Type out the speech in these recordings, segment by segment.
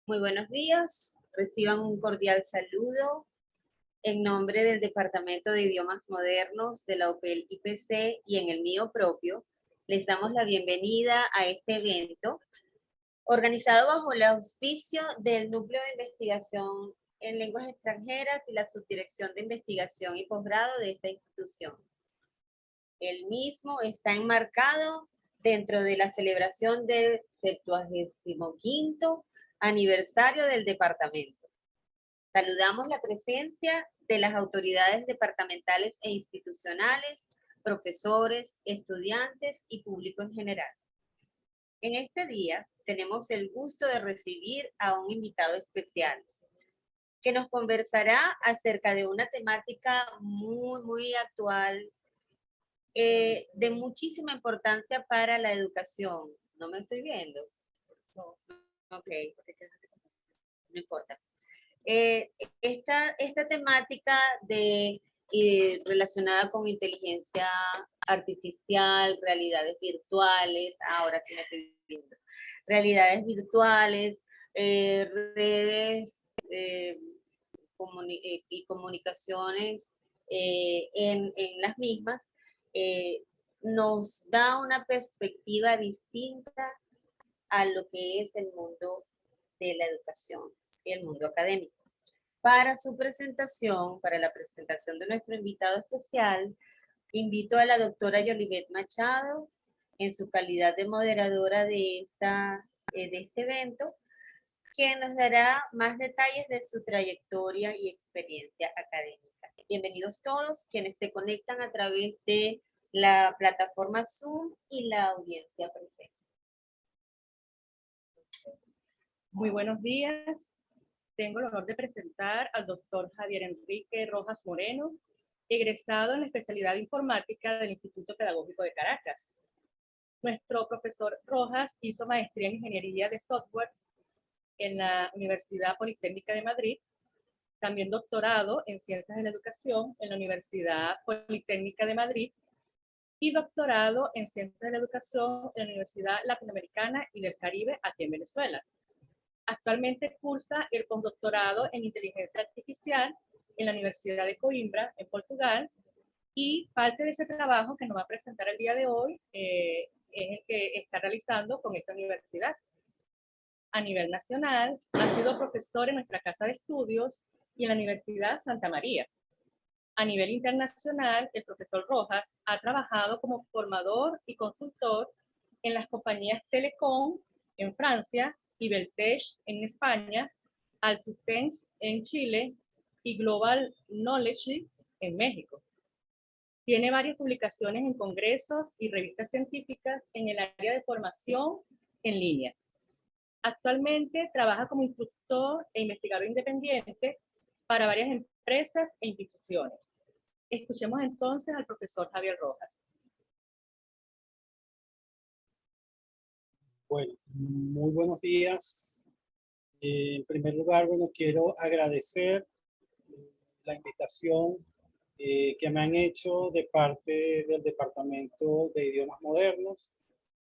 Muy buenos días, reciban un cordial saludo en nombre del Departamento de Idiomas Modernos de la OPEL IPC y en el mío propio. Les damos la bienvenida a este evento organizado bajo el auspicio del Núcleo de Investigación en Lenguas Extranjeras y la Subdirección de Investigación y Posgrado de esta institución. El mismo está enmarcado dentro de la celebración del 75º aniversario del departamento. Saludamos la presencia de las autoridades departamentales e institucionales, profesores, estudiantes y público en general. En este día tenemos el gusto de recibir a un invitado especial que nos conversará acerca de una temática muy actual, de muchísima importancia para la educación. ¿No me estoy viendo? No. Ok, no importa. Esta temática relacionada con inteligencia artificial, realidades virtuales, ahora sí me estoy viendo, realidades virtuales, redes y comunicaciones en las mismas, nos da una perspectiva distinta a lo que es el mundo de la educación y el mundo académico. Para su presentación, para la presentación de nuestro invitado especial, invito a la doctora Yolivet Machado, en su calidad de moderadora de este evento, quien nos dará más detalles de su trayectoria y experiencia académica. Bienvenidos todos quienes se conectan a través de la plataforma Zoom y la audiencia presente. Muy buenos días. Tengo el honor de presentar al doctor Javier Enrique Rojas Moreno, egresado en la especialidad de informática del Instituto Pedagógico de Caracas. Nuestro profesor Rojas hizo maestría en ingeniería de software en la Universidad Politécnica de Madrid, también doctorado en ciencias de la educación en la Universidad Politécnica de Madrid y doctorado en ciencias de la educación en la Universidad Latinoamericana y del Caribe aquí en Venezuela. Actualmente cursa el postdoctorado en inteligencia artificial en la Universidad de Coimbra, en Portugal, y parte de ese trabajo que nos va a presentar el día de hoy es el que está realizando con esta universidad. A nivel nacional, ha sido profesor en nuestra casa de estudios y en la Universidad Santa María. A nivel internacional, el profesor Rojas ha trabajado como formador y consultor en las compañías Telecom en Francia, Ibeltech en España, Altutens en Chile y Global Knowledge en México. Tiene varias publicaciones en congresos y revistas científicas en el área de formación en línea. Actualmente trabaja como instructor e investigador independiente para varias empresas e instituciones. Escuchemos entonces al profesor Javier Rojas. Bueno, muy buenos días. En primer lugar, bueno, quiero agradecer la invitación que me han hecho de parte del Departamento de Idiomas Modernos,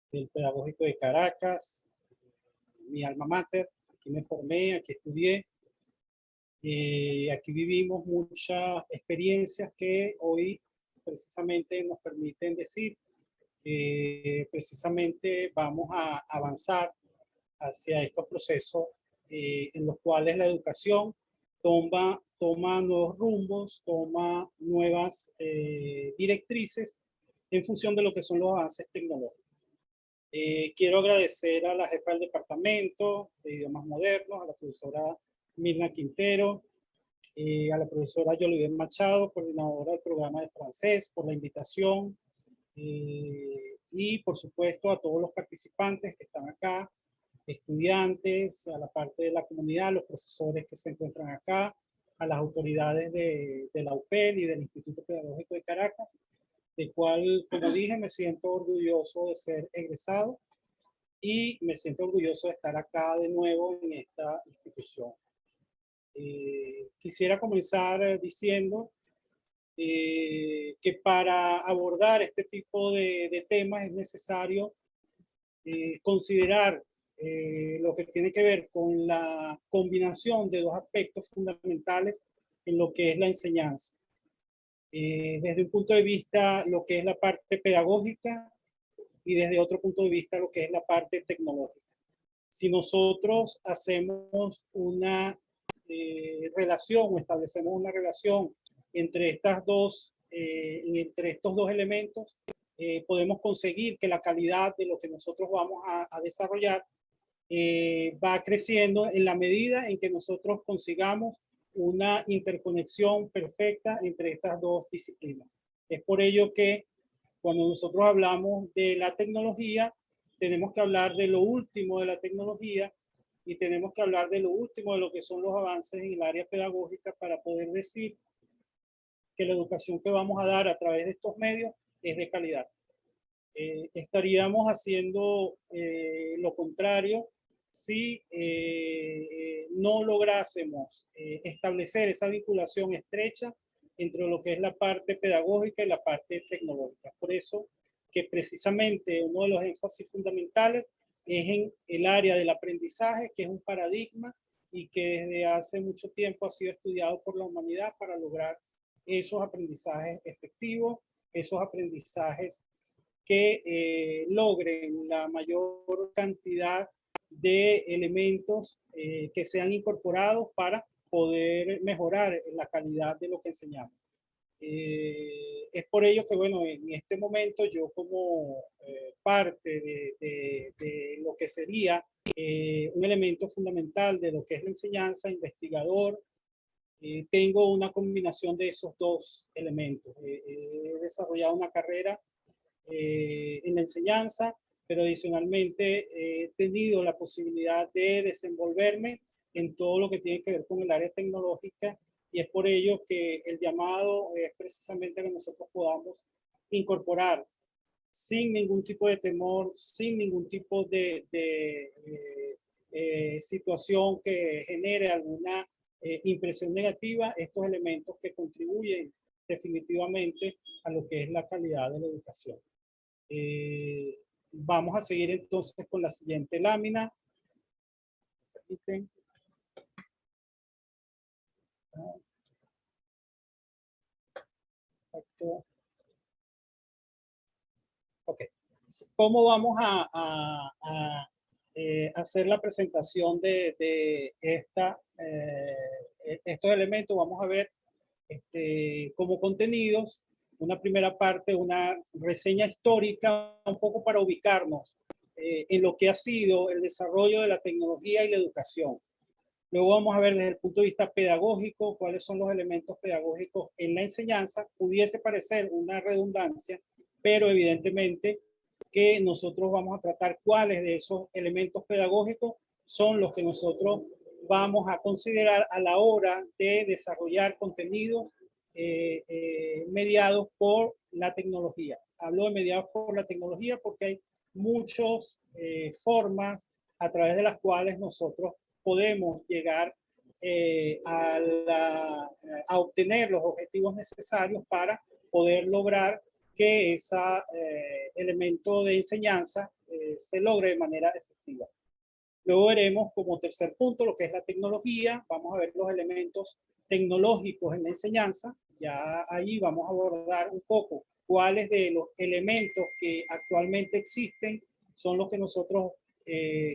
del Pedagógico de Caracas, mi alma mater. Aquí me formé, aquí estudié. Aquí vivimos muchas experiencias que hoy precisamente nos permiten decir que precisamente vamos a avanzar hacia estos procesos en los cuales la educación toma nuevos rumbos, toma nuevas directrices en función de lo que son los avances tecnológicos. Quiero agradecer a la jefa del Departamento de Idiomas Modernos, a la profesora Mirna Quintero, a la profesora Yolivet Machado, coordinadora del programa de francés, por la invitación, y por supuesto a todos los participantes que están acá, estudiantes, a la parte de la comunidad, los profesores que se encuentran acá, a las autoridades de la UPEL y del Instituto Pedagógico de Caracas, del cual, como dije, me siento orgulloso de ser egresado y me siento orgulloso de estar acá de nuevo en esta institución. Quisiera comenzar diciendo que para abordar este tipo de temas es necesario considerar lo que tiene que ver con la combinación de dos aspectos fundamentales en lo que es la enseñanza. Desde un punto de vista, lo que es la parte pedagógica y desde otro punto de vista, lo que es la parte tecnológica. Si nosotros hacemos una relación o establecemos una relación entre entre estos dos elementos, podemos conseguir que la calidad de lo que nosotros vamos a desarrollar va creciendo en la medida en que nosotros consigamos una interconexión perfecta entre estas dos disciplinas. Es por ello que cuando nosotros hablamos de la tecnología, tenemos que hablar de lo último de la tecnología y tenemos que hablar de lo último de lo que son los avances en el área pedagógica para poder decir que la educación que vamos a dar a través de estos medios es de calidad. Estaríamos haciendo lo contrario si no lográsemos establecer esa vinculación estrecha entre lo que es la parte pedagógica y la parte tecnológica. Por eso que precisamente uno de los énfasis fundamentales es en el área del aprendizaje, que es un paradigma y que desde hace mucho tiempo ha sido estudiado por la humanidad para lograr esos aprendizajes efectivos, esos aprendizajes que logren la mayor cantidad de elementos que sean incorporados para poder mejorar la calidad de lo que enseñamos. Es por ello que, bueno, en este momento yo como parte de lo que sería un elemento fundamental de lo que es la enseñanza, investigador, tengo una combinación de esos dos elementos. He desarrollado una carrera en la enseñanza, pero adicionalmente he tenido la posibilidad de desenvolverme en todo lo que tiene que ver con el área tecnológica y es por ello que el llamado es precisamente que nosotros podamos incorporar sin ningún tipo de temor, sin ningún tipo de situación que genere alguna impresión negativa, estos elementos que contribuyen definitivamente a lo que es la calidad de la educación. Vamos a seguir entonces con la siguiente lámina. Ok. ¿Cómo vamos a hacer la presentación de estos elementos? Vamos a ver como contenidos, una primera parte, una reseña histórica, un poco para ubicarnos en lo que ha sido el desarrollo de la tecnología y la educación. Luego vamos a ver desde el punto de vista pedagógico cuáles son los elementos pedagógicos en la enseñanza. Pudiese parecer una redundancia, pero evidentemente que nosotros vamos a tratar cuáles de esos elementos pedagógicos son los que nosotros vamos a considerar a la hora de desarrollar contenidos mediados por la tecnología. Hablo de mediados por la tecnología porque hay muchas formas a través de las cuales nosotros podemos llegar a obtener los objetivos necesarios para poder lograr que ese elemento de enseñanza se logre de manera efectiva. Luego veremos como tercer punto lo que es la tecnología. Vamos a ver los elementos tecnológicos en la enseñanza. Ya ahí vamos a abordar un poco cuáles de los elementos que actualmente existen son los que nosotros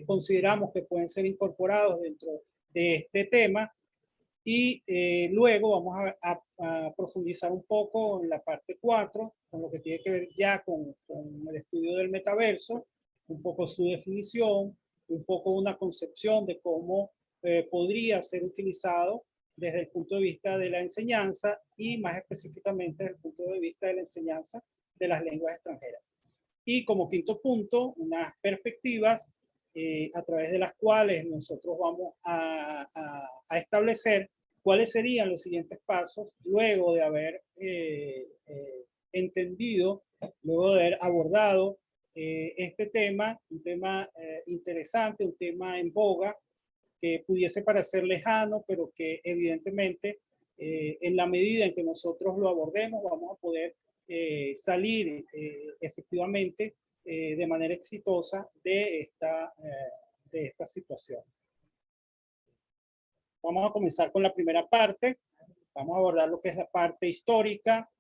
consideramos que pueden ser incorporados dentro de este tema. Y luego vamos a profundizar un poco en la parte 4, con lo que tiene que ver ya con el estudio del metaverso, un poco su definición, un poco una concepción de cómo podría ser utilizado desde el punto de vista de la enseñanza y más específicamente desde el punto de vista de la enseñanza de las lenguas extranjeras. Y como quinto punto, unas perspectivas a través de las cuales nosotros vamos a establecer cuáles serían los siguientes pasos luego de haber entendido, luego de haber abordado este tema, un tema interesante, un tema en boga, que pudiese parecer lejano, pero que evidentemente en la medida en que nosotros lo abordemos vamos a poder efectivamente de manera exitosa de esta situación. Vamos a comenzar con la primera parte. Vamos a abordar lo que es la parte histórica.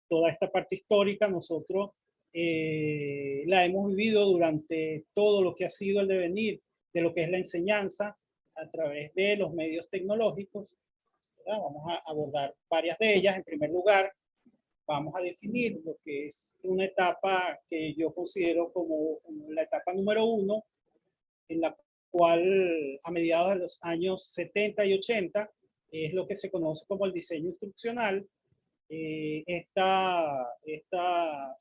Toda esta parte histórica nosotros la hemos vivido durante todo lo que ha sido el devenir de lo que es la enseñanza a través de los medios tecnológicos. Vamos a abordar varias de ellas. En primer lugar, vamos a definir lo que es una etapa que yo considero como la etapa número 1, en la cual a mediados de los años 70 y 80 es lo que se conoce como el diseño instruccional. Esta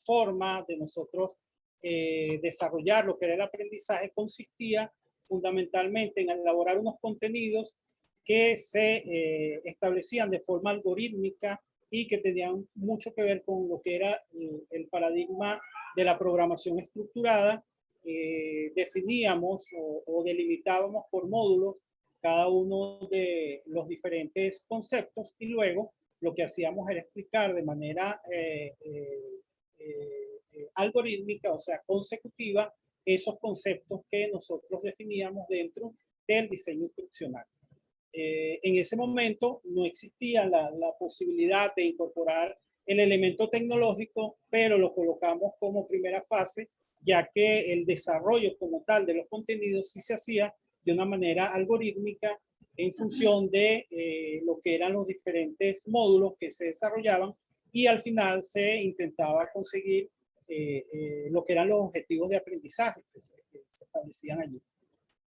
forma de nosotros desarrollar lo que era el aprendizaje consistía fundamentalmente en elaborar unos contenidos que se establecían de forma algorítmica y que tenían mucho que ver con lo que era el paradigma de la programación estructurada. Definíamos o delimitábamos por módulos cada uno de los diferentes conceptos y luego lo que hacíamos era explicar de manera algorítmica, o sea, consecutiva, esos conceptos que nosotros definíamos dentro del diseño instruccional. En ese momento no existía la posibilidad de incorporar el elemento tecnológico, pero lo colocamos como primera fase, ya que el desarrollo como tal de los contenidos sí se hacía de una manera algorítmica en función de lo que eran los diferentes módulos que se desarrollaban y al final se intentaba conseguir lo que eran los objetivos de aprendizaje que se establecían allí.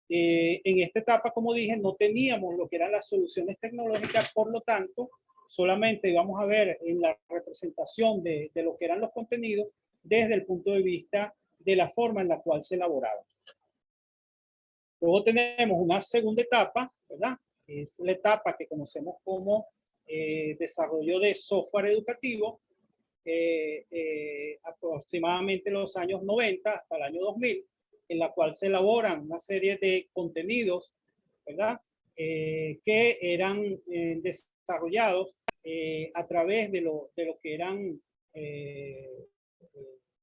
En esta etapa, como dije, no teníamos lo que eran las soluciones tecnológicas, por lo tanto, solamente íbamos a ver en la representación de lo que eran los contenidos desde el punto de vista de la forma en la cual se elaboraban. Luego tenemos una segunda etapa, ¿verdad? Es la etapa que conocemos como desarrollo de software educativo, aproximadamente los años 90 hasta el año 2000, en la cual se elaboran una serie de contenidos, ¿verdad? Que eran desarrollados a través de lo que eran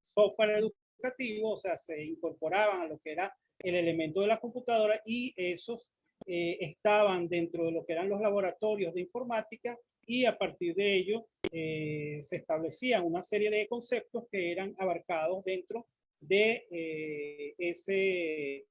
software educativo, o sea, se incorporaban a lo que era el elemento de la computadora y esos estaban dentro de lo que eran los laboratorios de informática y a partir de ello se establecían una serie de conceptos que eran abarcados dentro de ese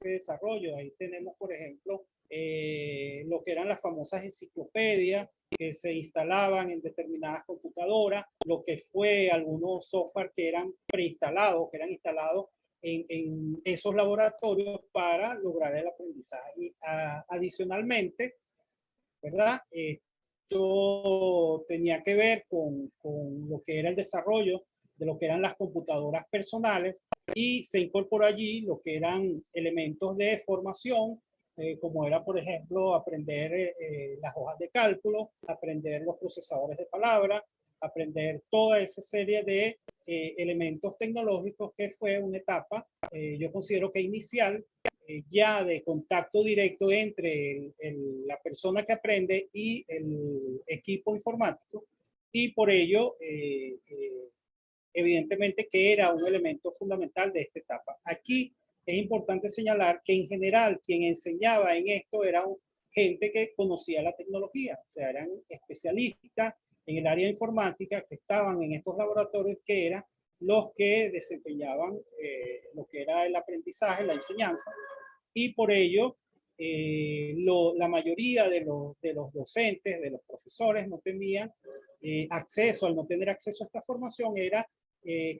desarrollo. Ahí tenemos, por ejemplo, lo que eran las famosas enciclopedias que se instalaban en determinadas computadoras, lo que fue algunos software que eran preinstalados, que eran instalados en esos laboratorios para lograr el aprendizaje. Y adicionalmente, ¿verdad? Esto tenía que ver con lo que era el desarrollo de lo que eran las computadoras personales y se incorporó allí lo que eran elementos de formación, como era, por ejemplo, aprender las hojas de cálculo, aprender los procesadores de palabra, aprender toda esa serie de elementos tecnológicos que fue una etapa, yo considero que inicial, ya de contacto directo entre la persona que aprende y el equipo informático y por ello evidentemente que era un elemento fundamental de esta etapa. Aquí es importante señalar que en general quien enseñaba en esto era gente que conocía la tecnología, o sea, eran especialistas en el área informática que estaban en estos laboratorios que eran los que desempeñaban lo que era el aprendizaje, la enseñanza, y por ello la mayoría de los docentes, de los profesores no tenían acceso, al no tener acceso a esta formación era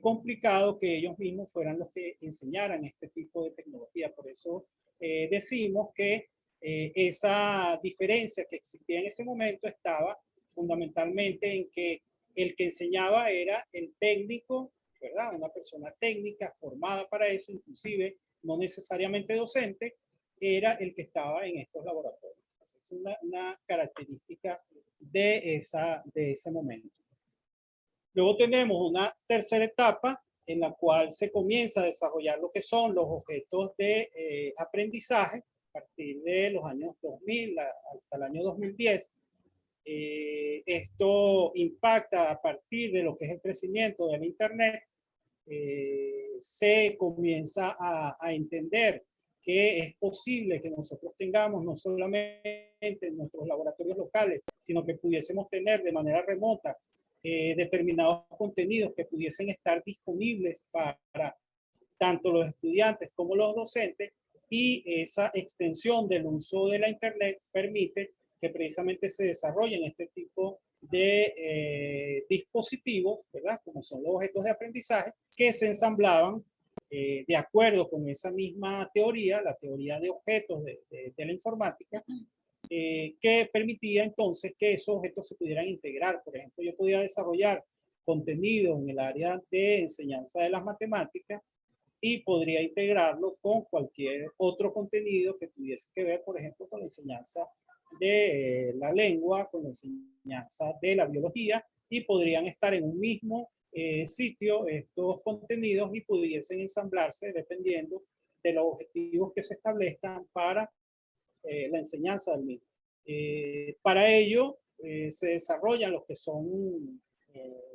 complicado que ellos mismos fueran los que enseñaran este tipo de tecnología. Por eso decimos que esa diferencia que existía en ese momento estaba fundamentalmente en que el que enseñaba era el técnico, ¿verdad? Una persona técnica formada para eso, inclusive no necesariamente docente, era el que estaba en estos laboratorios. Es una característica de ese momento. Luego tenemos una tercera etapa en la cual se comienza a desarrollar lo que son los objetos de aprendizaje a partir de los años 2000 hasta el año 2010. Esto impacta a partir de lo que es el crecimiento del Internet. Se comienza a entender que es posible que nosotros tengamos no solamente en nuestros laboratorios locales, sino que pudiésemos tener de manera remota determinados contenidos que pudiesen estar disponibles para tanto los estudiantes como los docentes, y esa extensión del uso de la Internet permite que precisamente se desarrollen este tipo de dispositivos, ¿verdad? Como son los objetos de aprendizaje, que se ensamblaban de acuerdo con esa misma teoría, la teoría de objetos de la informática, que permitía entonces que esos objetos se pudieran integrar. Por ejemplo, yo podía desarrollar contenido en el área de enseñanza de las matemáticas y podría integrarlo con cualquier otro contenido que tuviese que ver, por ejemplo, con la enseñanza de la lengua, con la enseñanza de la biología, y podrían estar en un mismo sitio estos contenidos y pudiesen ensamblarse dependiendo de los objetivos que se establezcan para la enseñanza del mismo. Para ello se desarrollan los que son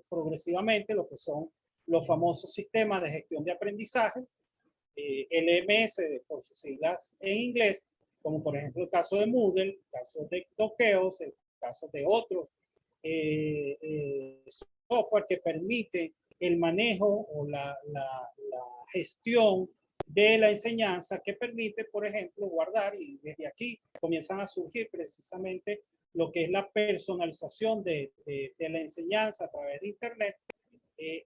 progresivamente, lo que son los famosos sistemas de gestión de aprendizaje, LMS por sus siglas en inglés, como por ejemplo el caso de Moodle, el caso de Dokeos, el caso de otros software que permite el manejo o la gestión de la enseñanza, que permite, por ejemplo, guardar, y desde aquí comienzan a surgir precisamente lo que es la personalización de la enseñanza a través de Internet,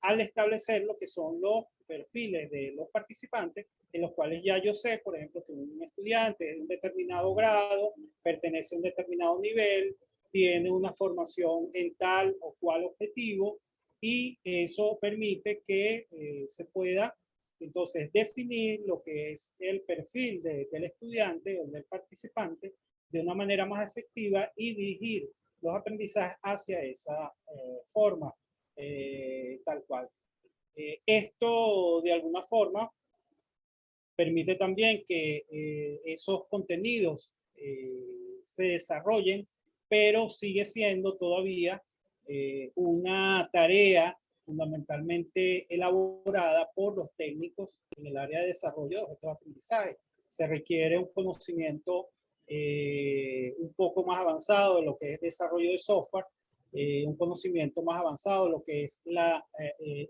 al establecer lo que son los perfiles de los participantes, en los cuales ya yo sé, por ejemplo, que un estudiante de un determinado grado, pertenece a un determinado nivel, tiene una formación en tal o cual objetivo, y eso permite que se pueda entonces definir lo que es el perfil del estudiante o del participante de una manera más efectiva y dirigir los aprendizajes hacia esa forma tal cual. Esto de alguna forma permite también que esos contenidos se desarrollen, pero sigue siendo todavía una tarea fundamentalmente elaborada por los técnicos en el área de desarrollo de objetos de aprendizaje. Se requiere un conocimiento un poco más avanzado de lo que es desarrollo de software, un conocimiento más avanzado de lo que es la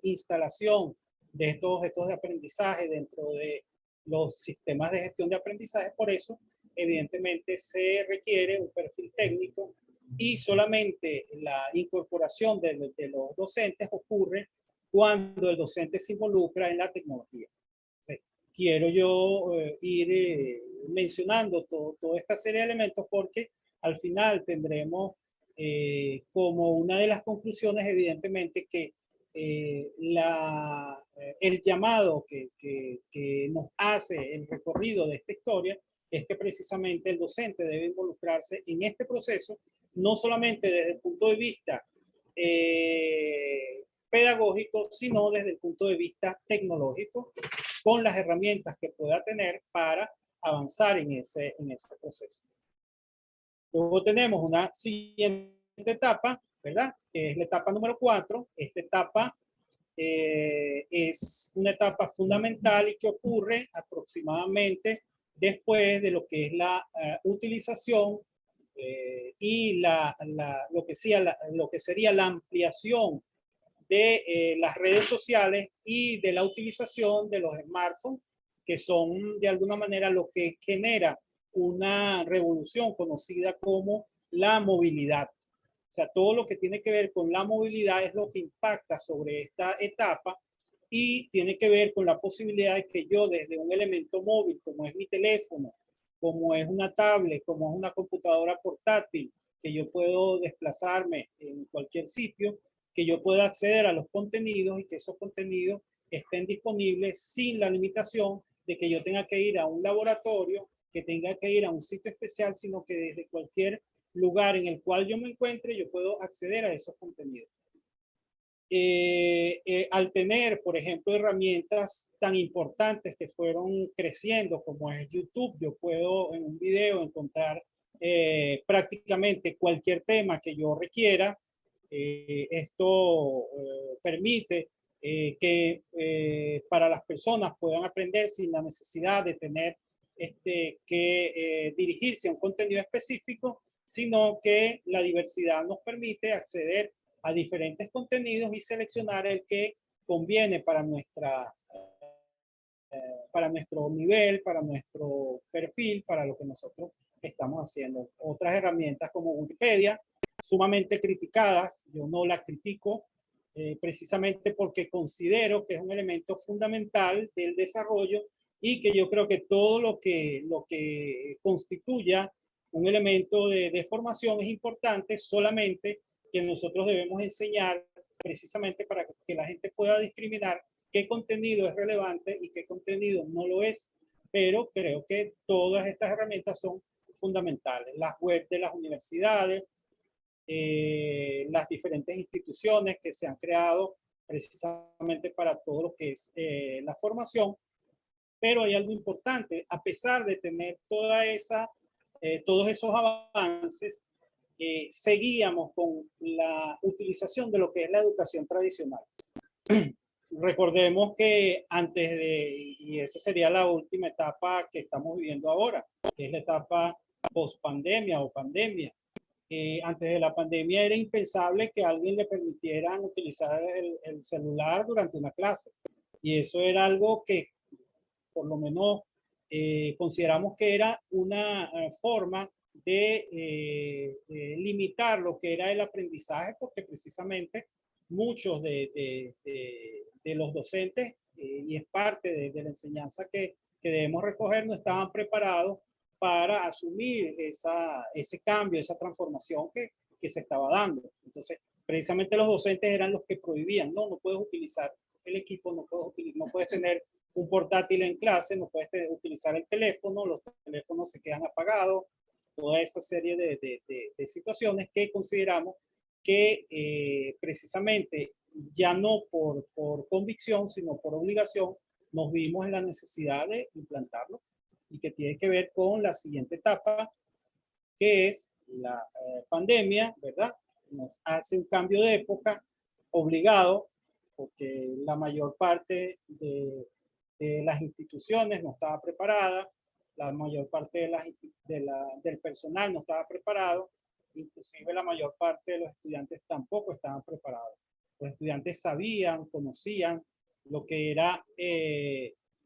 instalación de estos objetos de aprendizaje dentro de los sistemas de gestión de aprendizaje. Por eso, evidentemente, se requiere un perfil técnico, y solamente la incorporación de los docentes ocurre cuando el docente se involucra en la tecnología. Quiero yo ir mencionando toda esta serie de elementos, porque al final tendremos como una de las conclusiones, evidentemente, que el llamado que nos hace el recorrido de esta historia es que precisamente el docente debe involucrarse en este proceso, no solamente desde el punto de vista pedagógico, sino desde el punto de vista tecnológico, con las herramientas que pueda tener para avanzar en ese proceso. Luego tenemos una siguiente etapa, ¿verdad? Que es la etapa número 4. Esta etapa es una etapa fundamental y que ocurre aproximadamente después de lo que es la utilización y lo que sería la ampliación de las redes sociales y de la utilización de los smartphones, que son de alguna manera lo que genera una revolución conocida como la movilidad. O sea, todo lo que tiene que ver con la movilidad es lo que impacta sobre esta etapa, y tiene que ver con la posibilidad de que yo, desde un elemento móvil, como es mi teléfono, como es una tablet, como es una computadora portátil, que yo puedo desplazarme en cualquier sitio, que yo pueda acceder a los contenidos y que esos contenidos estén disponibles sin la limitación de que yo tenga que ir a un laboratorio, que tenga que ir a un sitio especial, sino que desde cualquier lugar en el cual yo me encuentre, yo puedo acceder a esos contenidos. Al tener, por ejemplo, herramientas tan importantes que fueron creciendo como es YouTube, yo puedo en un video encontrar prácticamente cualquier tema que yo requiera. Esto permite que para las personas puedan aprender sin la necesidad de tener que dirigirse a un contenido específico, sino que la diversidad nos permite acceder a diferentes contenidos y seleccionar el que conviene para nuestro nivel, para nuestro perfil, para lo que nosotros estamos haciendo. Otras herramientas como Wikipedia, sumamente criticadas, yo no la critico, precisamente porque considero que es un elemento fundamental del desarrollo y que yo creo que todo lo que constituya un elemento de formación es importante, solamente que nosotros debemos enseñar precisamente para que la gente pueda discriminar qué contenido es relevante y qué contenido no lo es, pero creo que todas estas herramientas son fundamentales. Las webs de las universidades, las diferentes instituciones que se han creado precisamente para todo lo que es la formación, pero hay algo importante, a pesar de tener todos esos avances, seguíamos con la utilización de lo que es la educación tradicional. Recordemos que y esa sería la última etapa que estamos viviendo ahora, que es la etapa post-pandemia o pandemia. Antes de la pandemia era impensable que a alguien le permitieran utilizar el celular durante una clase. Y eso era algo que, por lo menos, consideramos que era una forma de limitar lo que era el aprendizaje, porque precisamente muchos de los docentes, y es parte de la enseñanza que debemos recoger, no estaban preparados para asumir ese cambio, esa transformación que se estaba dando. Entonces, precisamente los docentes eran los que prohibían, no puedes utilizar el equipo, no puedes tener un portátil en clase, no puedes utilizar el teléfono, los teléfonos se quedan apagados, toda esa serie de situaciones que consideramos que precisamente ya no por convicción, sino por obligación, nos vimos en la necesidad de implantarlo y que tiene que ver con la siguiente etapa, que es la pandemia, ¿verdad? Nos hace un cambio de época obligado, porque la mayor parte de las instituciones no estaba preparada, la mayor parte del personal no estaba preparado, inclusive la mayor parte de los estudiantes tampoco estaban preparados. Los estudiantes sabían, conocían lo que era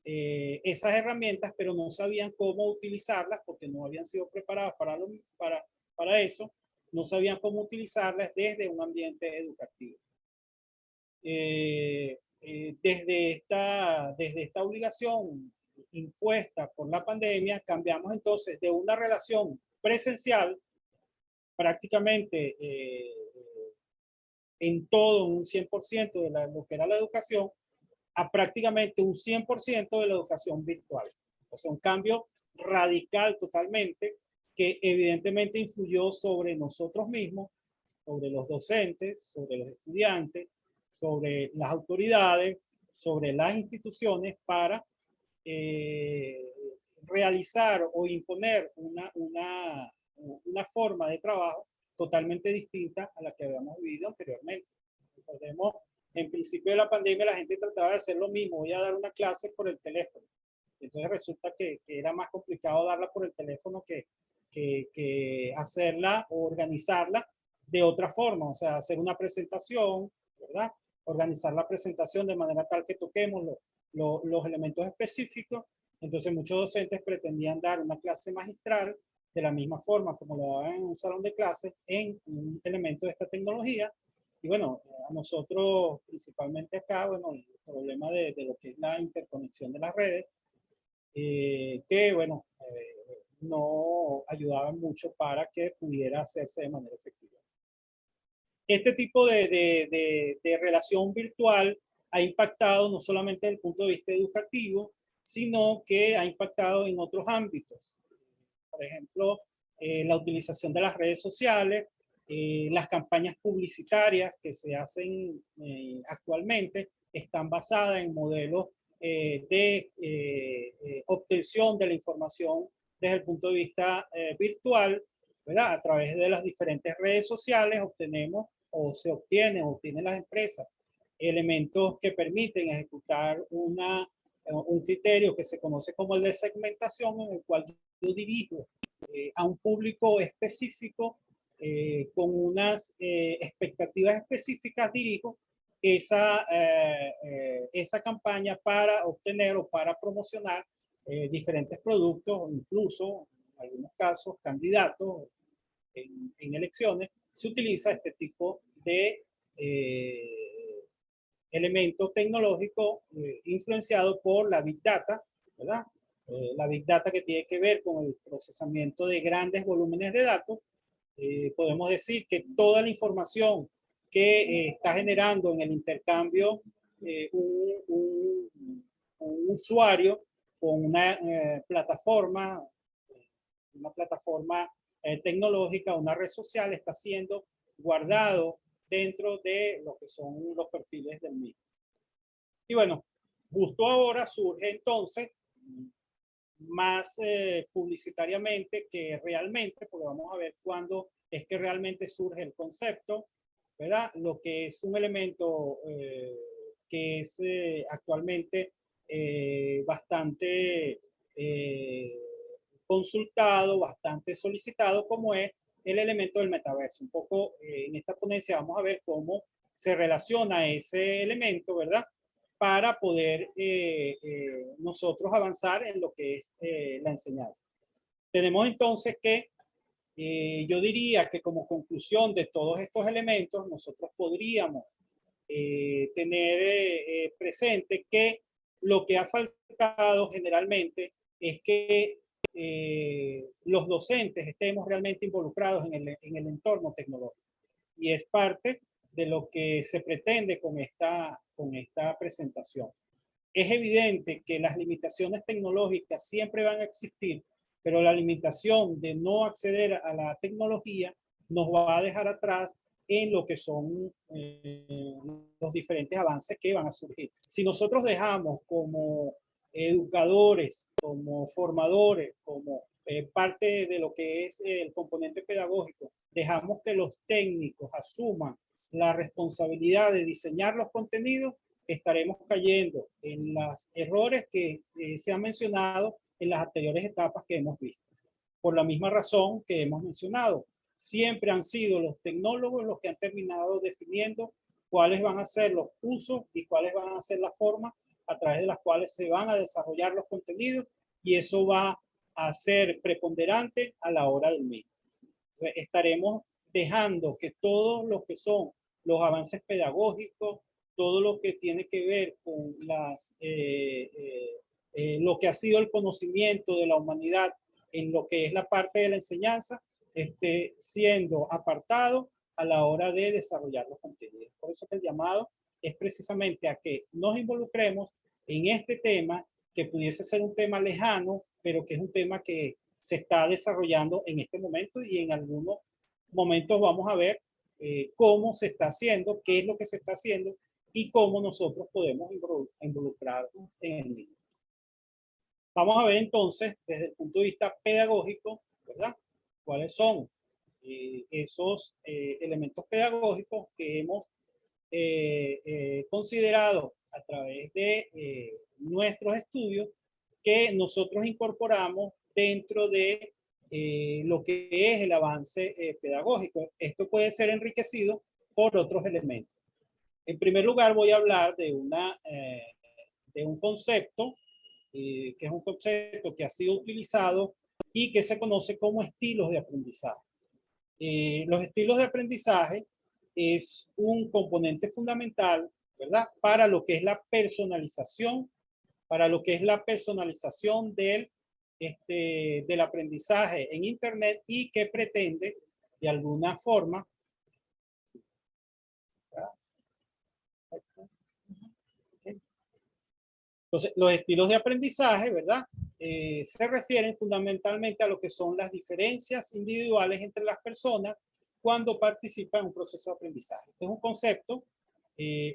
esas herramientas, pero no sabían cómo utilizarlas porque no habían sido preparados para eso, no sabían cómo utilizarlas desde un ambiente educativo. Desde esta obligación impuesta por la pandemia, cambiamos entonces de una relación presencial prácticamente en todo un 100% de lo que era la educación, a prácticamente un 100% de la educación virtual. O sea, un cambio radical totalmente que evidentemente influyó sobre nosotros mismos, sobre los docentes, sobre los estudiantes, sobre las autoridades, sobre las instituciones para realizar o imponer una forma de trabajo totalmente distinta a la que habíamos vivido anteriormente. Recordemos, en principio de la pandemia la gente trataba de hacer lo mismo, voy a dar una clase por el teléfono. Entonces resulta que era más complicado darla por el teléfono que hacerla o organizarla de otra forma, o sea, hacer una presentación, ¿verdad? Organizar la presentación de manera tal que toquemos los elementos específicos. Entonces muchos docentes pretendían dar una clase magistral de la misma forma como lo daban en un salón de clases en un elemento de esta tecnología. Y bueno, a nosotros, principalmente acá, bueno, el problema de lo que es la interconexión de las redes, que bueno, no ayudaban mucho para que pudiera hacerse de manera efectiva. Este tipo de relación virtual ha impactado no solamente desde el punto de vista educativo, sino que ha impactado en otros ámbitos. Por ejemplo, la utilización de las redes sociales, las campañas publicitarias que se hacen actualmente están basadas en modelos de obtención de la información desde el punto de vista virtual, ¿verdad? A través de las diferentes redes sociales obtienen las empresas elementos que permiten ejecutar una un criterio que se conoce como el de segmentación, en el cual yo dirijo a un público específico con unas expectativas específicas, dirijo esa campaña para obtener o para promocionar diferentes productos, incluso en algunos casos candidatos en elecciones. Se utiliza este tipo de elemento tecnológico influenciado por la Big Data, ¿verdad? La Big Data que tiene que ver con el procesamiento de grandes volúmenes de datos. Podemos decir que toda la información que está generando en el intercambio un usuario con una plataforma tecnológica, una red social, está siendo guardado dentro de lo que son los perfiles del mismo. Y bueno, justo ahora surge entonces, más publicitariamente que realmente, porque vamos a ver cuándo es que realmente surge el concepto, ¿verdad? Lo que es un elemento que es actualmente bastante consultado, bastante solicitado, como es el elemento del metaverso. Un poco en esta ponencia vamos a ver cómo se relaciona ese elemento, ¿verdad? Para poder nosotros avanzar en lo que es la enseñanza. Tenemos entonces que, yo diría que como conclusión de todos estos elementos, nosotros podríamos tener presente que lo que ha faltado generalmente es que los docentes estemos realmente involucrados en el entorno tecnológico. Y es parte de lo que se pretende con esta presentación. Es evidente que las limitaciones tecnológicas siempre van a existir, pero la limitación de no acceder a la tecnología nos va a dejar atrás en lo que son los diferentes avances que van a surgir. Si nosotros dejamos como educadores, como formadores, como parte de lo que es el componente pedagógico, dejamos que los técnicos asuman la responsabilidad de diseñar los contenidos, estaremos cayendo en los errores que se han mencionado en las anteriores etapas que hemos visto. Por la misma razón que hemos mencionado, siempre han sido los tecnólogos los que han terminado definiendo cuáles van a ser los usos y cuáles van a ser las formas a través de las cuales se van a desarrollar los contenidos, y eso va a ser preponderante a la hora del mismo. Entonces, estaremos dejando que todo lo que son los avances pedagógicos, todo lo que tiene que ver con lo que ha sido el conocimiento de la humanidad en lo que es la parte de la enseñanza, esté siendo apartado a la hora de desarrollar los contenidos. Por eso el llamado es precisamente a que nos involucremos en este tema, que pudiese ser un tema lejano, pero que es un tema que se está desarrollando en este momento, y en algunos momentos vamos a ver cómo se está haciendo, qué es lo que se está haciendo y cómo nosotros podemos involucrarnos en el mismo. Vamos a ver entonces, desde el punto de vista pedagógico, ¿verdad? ¿Cuáles son esos elementos pedagógicos que hemos considerado a través de nuestros estudios, que nosotros incorporamos dentro de lo que es el avance pedagógico? Esto puede ser enriquecido por otros elementos. En primer lugar, voy a hablar de un concepto, que es un concepto que ha sido utilizado y que se conoce como estilos de aprendizaje. Los estilos de aprendizaje es un componente fundamental, ¿verdad?, para lo que es la personalización, del aprendizaje en Internet, y que pretende de alguna forma, entonces, los estilos de aprendizaje, ¿verdad?, se refieren fundamentalmente a lo que son las diferencias individuales entre las personas cuando participan en un proceso de aprendizaje. Este es un concepto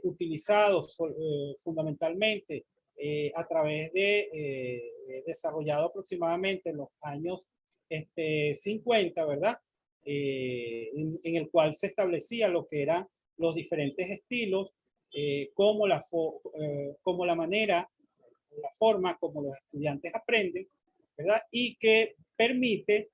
utilizado fundamentalmente a través de desarrollado aproximadamente en los años 50, ¿verdad? En el cual se establecía lo que eran los diferentes estilos, como la manera la forma como los estudiantes aprenden, ¿verdad? Y que permite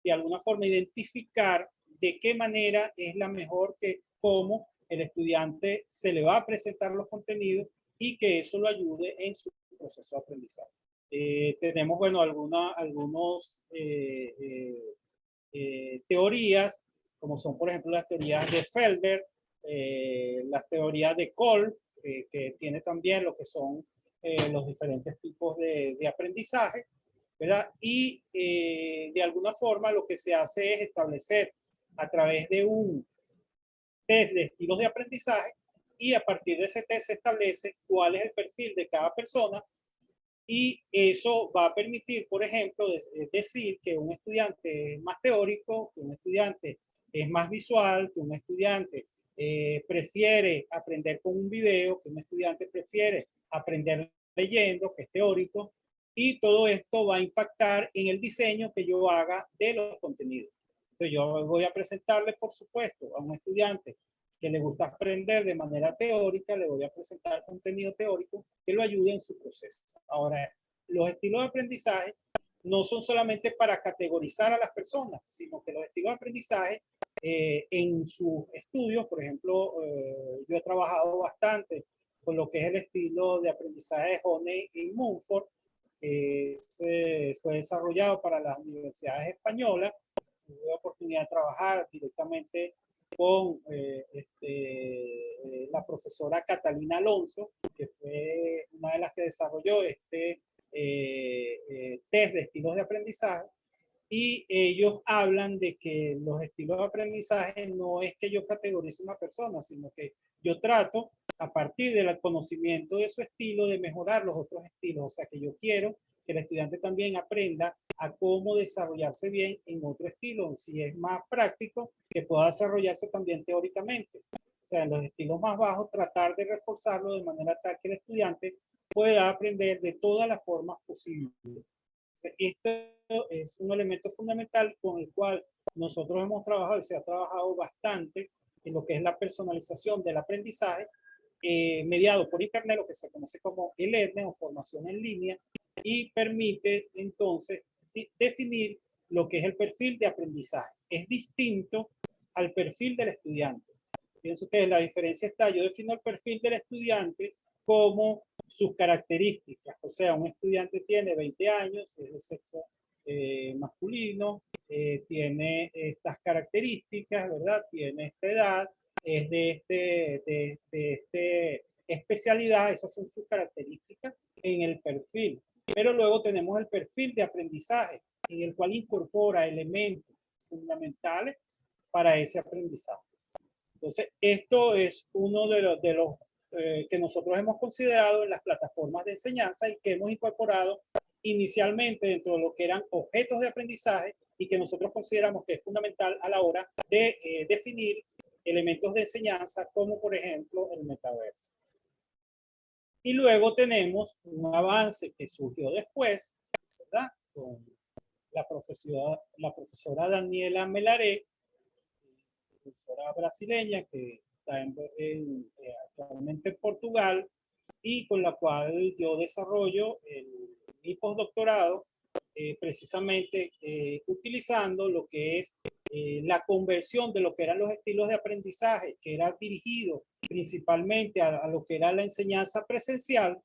de alguna forma identificar de qué manera es la mejor, que cómo el estudiante se le va a presentar los contenidos y que eso lo ayude en su proceso de aprendizaje. Tenemos, bueno, algunos teorías, como son, por ejemplo, las teorías de Felder, las teorías de Kolb, que tiene también lo que son los diferentes tipos de aprendizaje, ¿verdad? Y de alguna forma lo que se hace es establecer a través de un test de estilos de aprendizaje, y a partir de ese test se establece cuál es el perfil de cada persona, y eso va a permitir, por ejemplo, decir que un estudiante es más teórico, que un estudiante es más visual, que un estudiante prefiere aprender con un video, que un estudiante prefiere aprender leyendo, que es teórico, y todo esto va a impactar en el diseño que yo haga de los contenidos. Entonces yo voy a presentarle, por supuesto, a un estudiante que le gusta aprender de manera teórica, le voy a presentar contenido teórico que lo ayude en su proceso. Ahora, los estilos de aprendizaje no son solamente para categorizar a las personas, sino que los estilos de aprendizaje en sus estudios, por ejemplo, yo he trabajado bastante con lo que es el estilo de aprendizaje de Honey y Mumford, fue desarrollado para las universidades españolas. Tuve la oportunidad de trabajar directamente con la profesora Catalina Alonso, que fue una de las que desarrolló este test de estilos de aprendizaje, y ellos hablan de que los estilos de aprendizaje no es que yo categorice una persona, sino que yo trato, a partir del conocimiento de su estilo, de mejorar los otros estilos. O sea que yo quiero que el estudiante también aprenda a cómo desarrollarse bien en otro estilo. Si es más práctico, que pueda desarrollarse también teóricamente. O sea, en los estilos más bajos, tratar de reforzarlo de manera tal que el estudiante pueda aprender de todas las formas posibles. Esto es un elemento fundamental con el cual nosotros hemos trabajado y se ha trabajado bastante en lo que es la personalización del aprendizaje, mediado por Internet, lo que se conoce como el EDNE o formación en línea, y permite entonces definir lo que es el perfil de aprendizaje. Es distinto al perfil del estudiante. Pienso que la diferencia está, yo defino el perfil del estudiante como sus características. O sea, un estudiante tiene 20 años, es de sexo masculino, tiene estas características, ¿verdad? Tiene esta edad, es de este especialidad, esas son sus características en el perfil. Pero luego tenemos el perfil de aprendizaje, en el cual incorpora elementos fundamentales para ese aprendizaje. Entonces, esto es uno de los que nosotros hemos considerado en las plataformas de enseñanza y que hemos incorporado inicialmente dentro de lo que eran objetos de aprendizaje, y que nosotros consideramos que es fundamental a la hora de definir elementos de enseñanza, como por ejemplo el metaverso. Y luego tenemos un avance que surgió después, ¿verdad? Con la profesora Daniela Melaré, profesora brasileña que está actualmente en Portugal, y con la cual yo desarrollo mi postdoctorado, precisamente utilizando lo que es la conversión de lo que eran los estilos de aprendizaje, que era dirigido principalmente a lo que era la enseñanza presencial,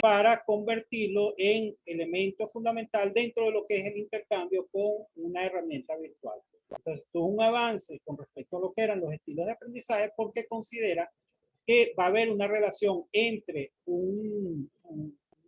para convertirlo en elemento fundamental dentro de lo que es el intercambio con una herramienta virtual. Entonces, tuvo un avance con respecto a lo que eran los estilos de aprendizaje, porque considera que va a haber una relación entre un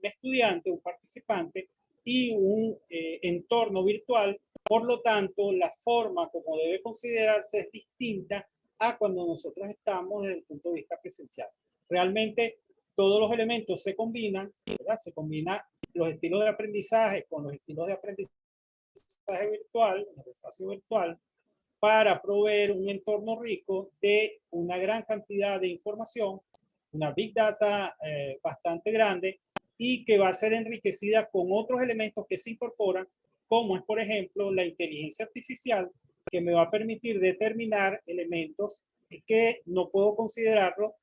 estudiante, un participante, y un entorno virtual. Por lo tanto, la forma como debe considerarse es distinta a cuando nosotros estamos desde el punto de vista presencial. Realmente todos los elementos se combinan, ¿verdad? Se combinan los estilos de aprendizaje con los estilos de aprendizaje virtual, en el espacio virtual, para proveer un entorno rico de una gran cantidad de información, una big data bastante grande, y que va a ser enriquecida con otros elementos que se incorporan, como es, por ejemplo, la inteligencia artificial, que me va a permitir determinar elementos que no puedo considerarlo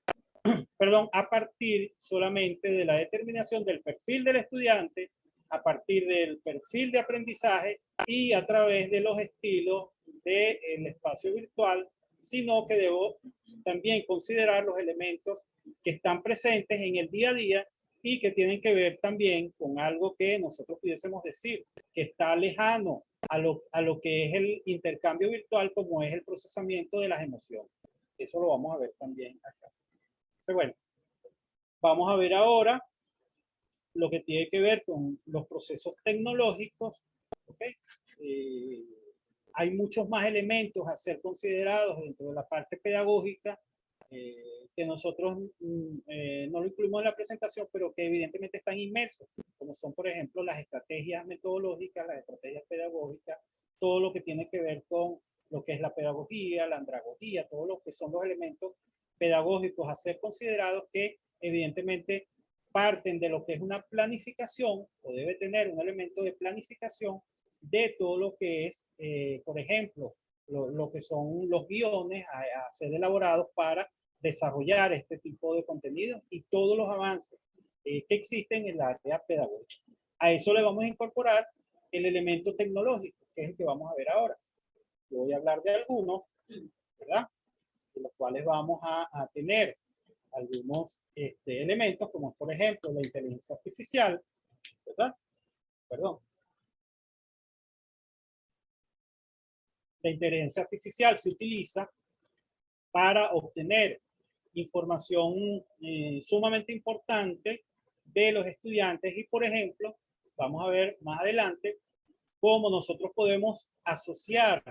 perdón, a partir solamente de la determinación del perfil del estudiante, a partir del perfil de aprendizaje y a través de los estilos del espacio virtual, sino que debo también considerar los elementos que están presentes en el día a día y que tienen que ver también con algo que nosotros pudiésemos decir que está lejano a lo que es el intercambio virtual, como es el procesamiento de las emociones. Eso lo vamos a ver también acá. Pero bueno, vamos a ver ahora lo que tiene que ver con los procesos tecnológicos. ¿Okay? Hay muchos más elementos a ser considerados dentro de la parte pedagógica que nosotros no lo incluimos en la presentación, pero que evidentemente están inmersos, como son, por ejemplo, las estrategias metodológicas, las estrategias pedagógicas, todo lo que tiene que ver con lo que es la pedagogía, la andragogía, todo lo que son los elementos pedagógicos a ser considerados que evidentemente parten de lo que es una planificación o debe tener un elemento de planificación de todo lo que es, por ejemplo, lo que son los guiones a ser elaborados para desarrollar este tipo de contenido y todos los avances que existen en la área pedagógica. A eso le vamos a incorporar el elemento tecnológico, que es el que vamos a ver ahora. Yo voy a hablar de algunos, ¿verdad? De los cuales vamos a tener algunos elementos, como por ejemplo la inteligencia artificial, ¿verdad? Perdón. La inteligencia artificial se utiliza para obtener información sumamente importante de los estudiantes y, por ejemplo, vamos a ver más adelante cómo nosotros podemos asociar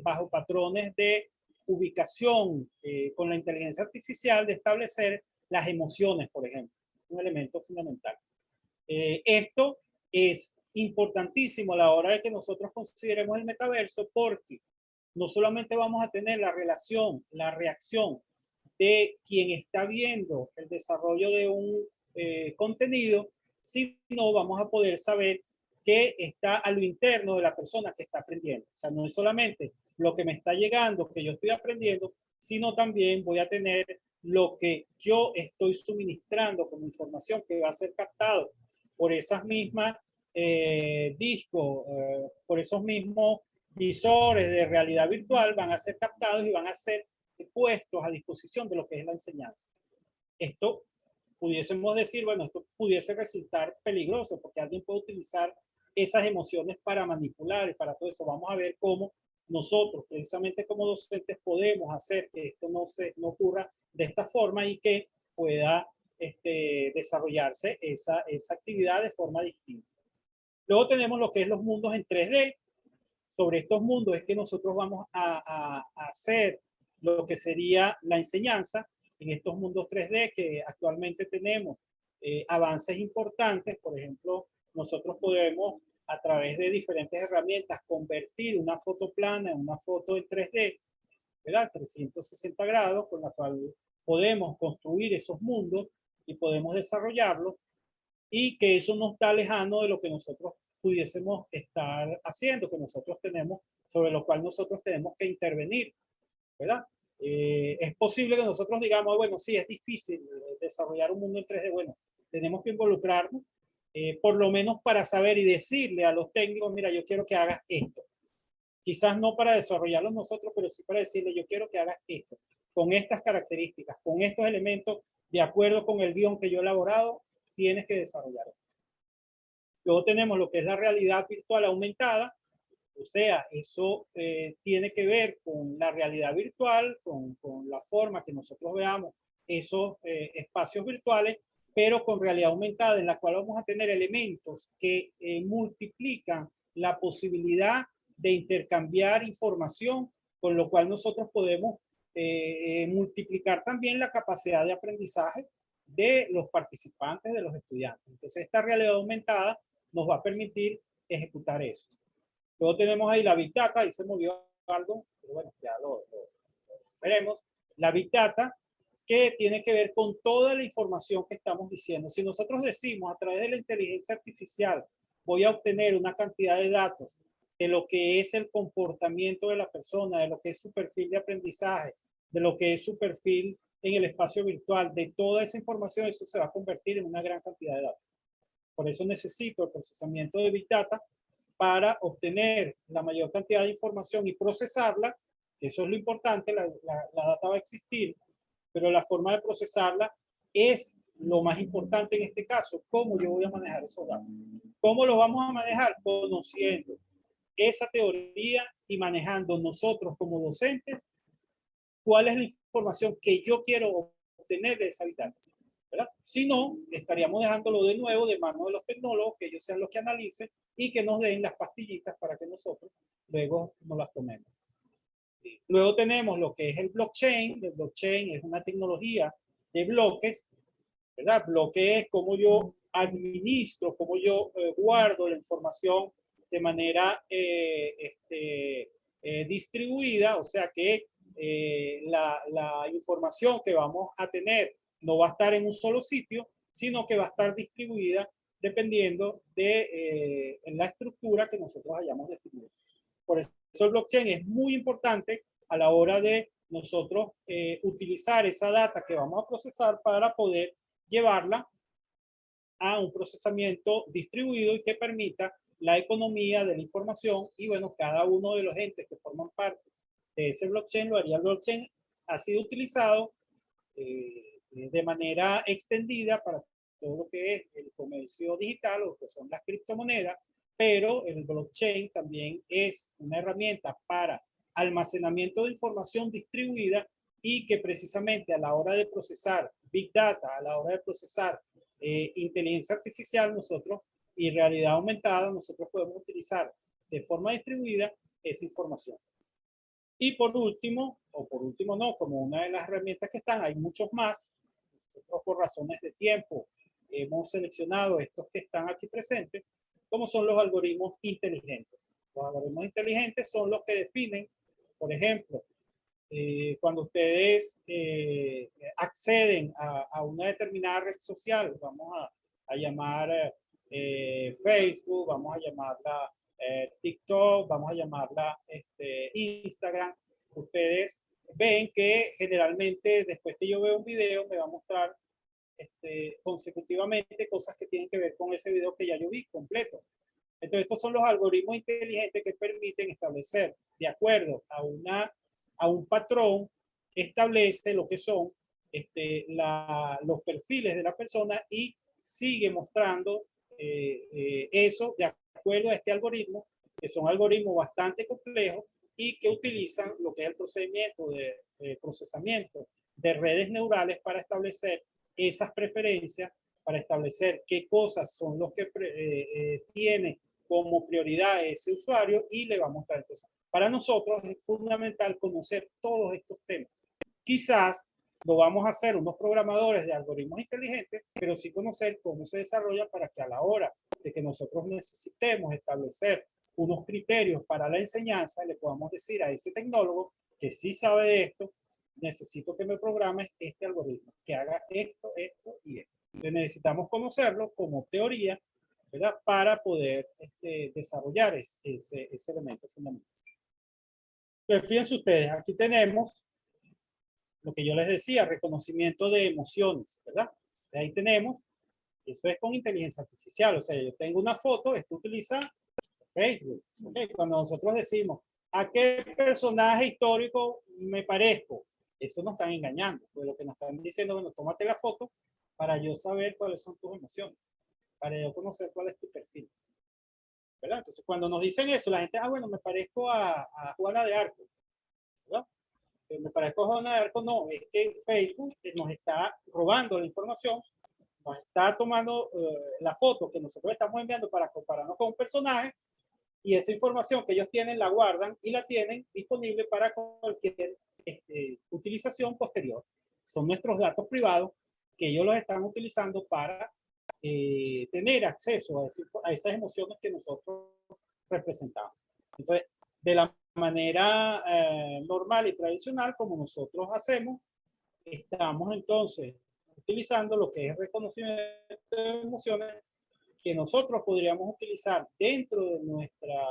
bajo patrones de ubicación con la inteligencia artificial de establecer las emociones, por ejemplo, un elemento fundamental. Esto es importantísimo a la hora de que nosotros consideremos el metaverso, porque no solamente vamos a tener la relación, la reacción de quien está viendo el desarrollo de un contenido, sino vamos a poder saber qué está a lo interno de la persona que está aprendiendo. O sea, no es solamente lo que me está llegando, que yo estoy aprendiendo, sino también voy a tener lo que yo estoy suministrando como información que va a ser captado por esas mismas discos, por esos mismos visores de realidad virtual, van a ser captados y van a ser puestos a disposición de lo que es la enseñanza. Esto pudiésemos decir, bueno, esto pudiese resultar peligroso porque alguien puede utilizar esas emociones para manipular y para todo eso. Vamos a ver cómo nosotros, precisamente como docentes, podemos hacer que esto no ocurra de esta forma y que pueda desarrollarse esa actividad de forma distinta. Luego tenemos lo que es los mundos en 3D. Sobre estos mundos es que nosotros vamos a hacer lo que sería la enseñanza en estos mundos 3D que actualmente tenemos avances importantes. Por ejemplo, nosotros podemos a través de diferentes herramientas convertir una foto plana en una foto en 3D, ¿verdad? 360 grados, con la cual podemos construir esos mundos y podemos desarrollarlos, y que eso no está lejano de lo que nosotros pudiésemos estar haciendo, que nosotros tenemos, sobre lo cual nosotros tenemos que intervenir, ¿verdad? Es posible que nosotros digamos, bueno, sí, es difícil desarrollar un mundo en 3D, bueno, tenemos que involucrarnos, por lo menos para saber y decirle a los técnicos, mira, yo quiero que hagas esto. Quizás no para desarrollarlo nosotros, pero sí para decirle, yo quiero que hagas esto, con estas características, con estos elementos, de acuerdo con el guión que yo he elaborado, tienes que desarrollarlo. Luego tenemos lo que es la realidad virtual aumentada, o sea, eso tiene que ver con la realidad virtual, con la forma que nosotros veamos esos espacios virtuales, pero con realidad aumentada, en la cual vamos a tener elementos que multiplican la posibilidad de intercambiar información, con lo cual nosotros podemos multiplicar también la capacidad de aprendizaje de los participantes, de los estudiantes. Entonces, esta realidad aumentada nos va a permitir ejecutar eso. Luego tenemos ahí la Big Data, ahí se movió algo, pero bueno, ya lo veremos. La Big Data, que tiene que ver con toda la información que estamos diciendo. Si nosotros decimos a través de la inteligencia artificial, voy a obtener una cantidad de datos de lo que es el comportamiento de la persona, de lo que es su perfil de aprendizaje, de lo que es su perfil en el espacio virtual de toda esa información, eso se va a convertir en una gran cantidad de datos. Por eso necesito el procesamiento de Big Data para obtener la mayor cantidad de información y procesarla. Eso es lo importante, la data va a existir, pero la forma de procesarla es lo más importante en este caso. ¿Cómo yo voy a manejar esos datos? ¿Cómo lo vamos a manejar? Conociendo esa teoría y manejando nosotros como docentes cuál es la información que yo quiero obtener de esa Big Data, ¿verdad? Si no, estaríamos dejándolo de nuevo de mano de los tecnólogos, que ellos sean los que analicen y que nos den las pastillitas para que nosotros luego nos las tomemos. Luego tenemos lo que es el blockchain. El blockchain es una tecnología de bloques, ¿verdad? Bloque es como yo administro, como yo guardo la información de manera distribuida, o sea que la información que vamos a tener no va a estar en un solo sitio, sino que va a estar distribuida dependiendo de la estructura que nosotros hayamos definido. Por eso el blockchain es muy importante a la hora de nosotros utilizar esa data que vamos a procesar para poder llevarla a un procesamiento distribuido y que permita la economía de la información. Y bueno, cada uno de los entes que forman parte de ese blockchain lo haría. El blockchain ha sido utilizado de manera extendida para todo lo que es el comercio digital o que son las criptomonedas, pero el blockchain también es una herramienta para almacenamiento de información distribuida y que precisamente a la hora de procesar Big Data, a la hora de procesar inteligencia artificial, nosotros y realidad aumentada, nosotros podemos utilizar de forma distribuida esa información. Y por último, o por último no, como una de las herramientas que están, hay muchos más. Nosotros por razones de tiempo hemos seleccionado estos que están aquí presentes, como son los algoritmos inteligentes. Los algoritmos inteligentes son los que definen, por ejemplo, cuando ustedes acceden a una determinada red social, vamos a llamar Facebook, vamos a llamarla TikTok, vamos a llamarla Instagram, ustedes ven que generalmente después que yo veo un video me va a mostrar consecutivamente cosas que tienen que ver con ese video que ya yo vi completo. Entonces estos son los algoritmos inteligentes que permiten establecer, de acuerdo a un patrón, establece lo que son los perfiles de la persona y sigue mostrando eso de acuerdo a este algoritmo, que son algoritmos bastante complejos y que utilizan lo que es el procedimiento de procesamiento de redes neurales para establecer esas preferencias, para establecer qué cosas son los que tiene como prioridad ese usuario y le va a mostrar. Entonces, para nosotros es fundamental conocer todos estos temas. Quizás lo vamos a hacer unos programadores de algoritmos inteligentes, pero sí conocer cómo se desarrolla para que a la hora de que nosotros necesitemos establecer unos criterios para la enseñanza, le podamos decir a ese tecnólogo que sí sabe de esto, necesito que me programes este algoritmo, que haga esto, esto y esto. Entonces necesitamos conocerlo como teoría, ¿verdad? Para poder desarrollar ese elemento fundamental. Pues fíjense ustedes, aquí tenemos lo que yo les decía, reconocimiento de emociones, ¿verdad? Ahí tenemos, eso es con inteligencia artificial, o sea, yo tengo una foto, esto utiliza Facebook. ¿Okay? Cuando nosotros decimos, ¿a qué personaje histórico me parezco? Eso nos están engañando, porque lo que nos están diciendo, bueno, tómate la foto para yo saber cuáles son tus emociones, para yo conocer cuál es tu perfil. ¿Verdad? Entonces, cuando nos dicen eso, la gente, bueno, me parezco a Juana de Arco, ¿verdad? Me parezco a Juana de Arco, no, es que Facebook nos está robando la información, nos está tomando la foto que nosotros estamos enviando para compararnos con un personaje, y esa información que ellos tienen la guardan y la tienen disponible para cualquier utilización posterior. Son nuestros datos privados que ellos los están utilizando para tener acceso a esas emociones que nosotros representamos. Entonces, de la manera normal y tradicional, como nosotros hacemos, estamos entonces utilizando lo que es reconocimiento de emociones que nosotros podríamos utilizar dentro de nuestra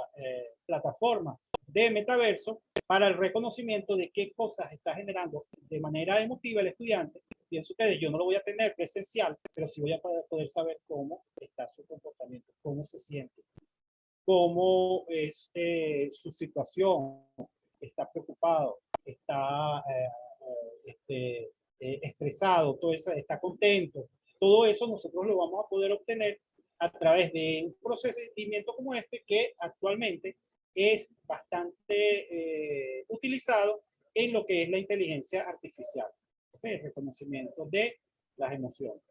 plataforma de metaverso para el reconocimiento de qué cosas está generando de manera emotiva el estudiante. Pienso ustedes, yo no lo voy a tener presencial, pero sí voy a poder saber cómo está su comportamiento, cómo se siente, cómo es su situación, está preocupado, está estresado, todo eso, está contento. Todo eso nosotros lo vamos a poder obtener a través de un procedimiento como este que actualmente es bastante utilizado en lo que es la inteligencia artificial, el reconocimiento de las emociones.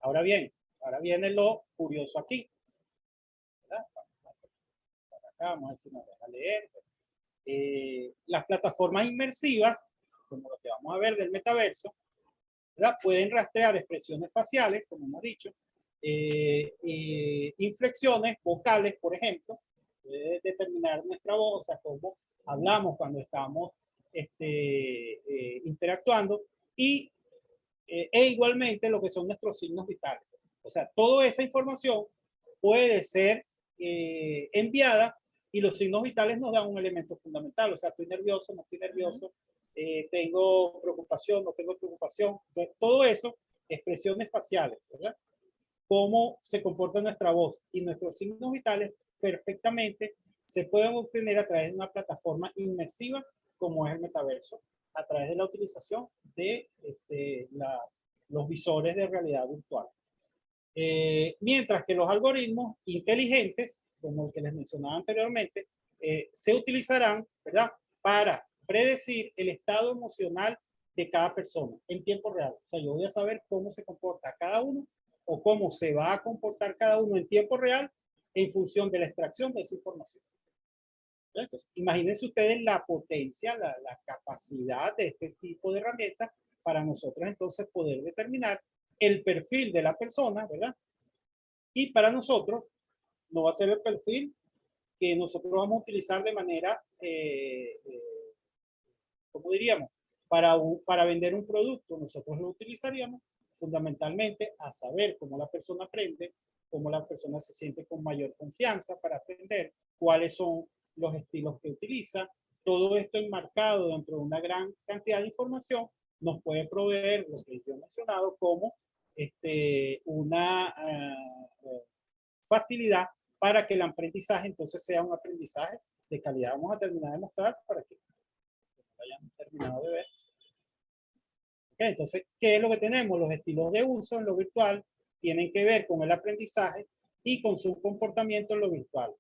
Ahora bien, ahora viene lo curioso aquí. ¿Verdad? Para acá, vamos a ver si nos deja leer. Las plataformas inmersivas, como lo que vamos a ver del metaverso, ¿verdad? Pueden rastrear expresiones faciales, como hemos dicho, inflexiones vocales, por ejemplo, puede determinar nuestra voz, o sea, cómo hablamos cuando estamos interactuando, e igualmente lo que son nuestros signos vitales. O sea, toda esa información puede ser enviada y los signos vitales nos dan un elemento fundamental. O sea, estoy nervioso, no estoy nervioso, tengo preocupación, no tengo preocupación. Entonces, todo eso, expresiones faciales, ¿verdad? Cómo se comporta nuestra voz y nuestros signos vitales perfectamente se pueden obtener a través de una plataforma inmersiva como es el metaverso, a través de la utilización de los visores de realidad virtual. Mientras que los algoritmos inteligentes, como el que les mencionaba anteriormente, se utilizarán, ¿verdad?, para predecir el estado emocional de cada persona en tiempo real. O sea, yo voy a saber cómo se comporta cada uno o cómo se va a comportar cada uno en tiempo real en función de la extracción de esa información. Entonces, imagínense ustedes la potencia, la capacidad de este tipo de herramientas para nosotros entonces poder determinar el perfil de la persona, ¿verdad? Y para nosotros no va a ser el perfil que nosotros vamos a utilizar de manera, ¿cómo diríamos? Para vender un producto, nosotros lo utilizaríamos fundamentalmente a saber cómo la persona aprende, cómo la persona se siente con mayor confianza para aprender, cuáles son los estilos que utiliza. Todo esto enmarcado dentro de una gran cantidad de información nos puede proveer lo que yo he mencionado como una facilidad para que el aprendizaje entonces sea un aprendizaje de calidad. Vamos a terminar de mostrar para que hayan terminado de ver. Okay, entonces, ¿qué es lo que tenemos? Los estilos de uso en lo virtual tienen que ver con el aprendizaje y con su comportamiento en lo virtual.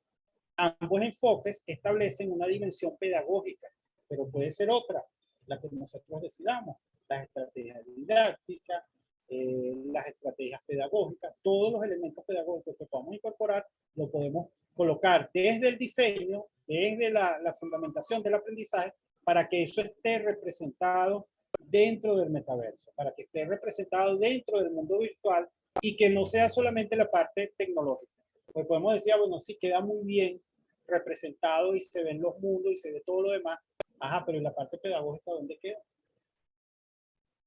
Ambos enfoques establecen una dimensión pedagógica, pero puede ser otra, la que nosotros decidamos. Las estrategias didácticas, las estrategias pedagógicas, todos los elementos pedagógicos que podamos incorporar, lo podemos colocar desde el diseño, desde la fundamentación del aprendizaje, para que eso esté representado dentro del metaverso, para que esté representado dentro del mundo virtual y que no sea solamente la parte tecnológica. Pues podemos decir, bueno, sí queda muy bien representado y se ven los mundos y se ve todo lo demás. Ajá, pero ¿y la parte pedagógica dónde queda?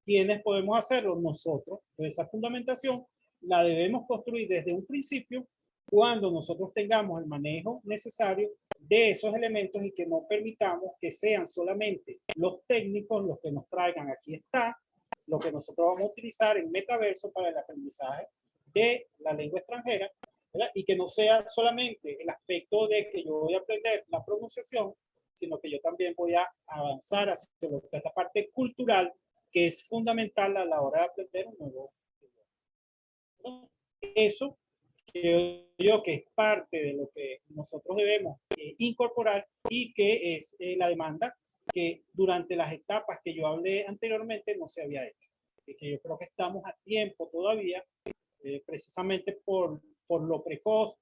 ¿Quiénes podemos hacerlo? Nosotros. Entonces, esa fundamentación la debemos construir desde un principio cuando nosotros tengamos el manejo necesario de esos elementos y que no permitamos que sean solamente los técnicos los que nos traigan. Aquí está lo que nosotros vamos a utilizar en metaverso para el aprendizaje de la lengua extranjera, ¿verdad? Y que no sea solamente el aspecto de que yo voy a aprender la pronunciación, sino que yo también voy a avanzar hacia lo que es la parte cultural, que es fundamental a la hora de aprender un nuevo idioma. Eso creo yo que es parte de lo que nosotros debemos incorporar y que es la demanda que durante las etapas que yo hablé anteriormente no se había hecho. Y que yo creo que estamos a tiempo todavía, precisamente por lo precoz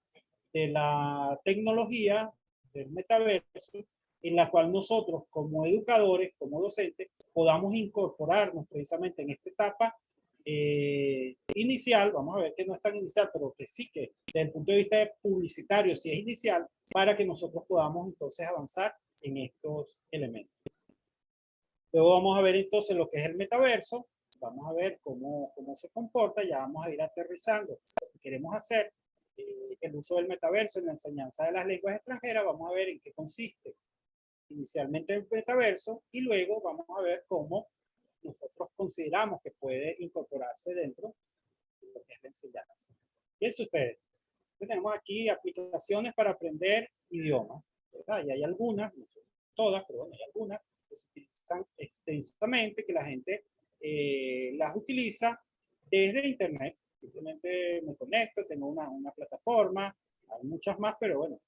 de la tecnología, del metaverso, en la cual nosotros como educadores, como docentes, podamos incorporarnos precisamente en esta etapa inicial, vamos a ver que no es tan inicial, pero que sí que desde el punto de vista publicitario sí es inicial, para que nosotros podamos entonces avanzar en estos elementos. Luego vamos a ver entonces lo que es el metaverso, vamos a ver cómo se comporta, ya vamos a ir aterrizando queremos hacer el uso del metaverso en la enseñanza de las lenguas extranjeras, vamos a ver en qué consiste inicialmente el metaverso y luego vamos a ver cómo nosotros consideramos que puede incorporarse dentro de lo que es la enseñanza. Fíjense ustedes, tenemos aquí aplicaciones para aprender idiomas, ¿verdad? Y hay algunas, no son todas, pero bueno, hay algunas que se utilizan extensamente, que la gente las utiliza desde Internet. Simplemente me conecto, tengo una plataforma, hay muchas más, pero bueno,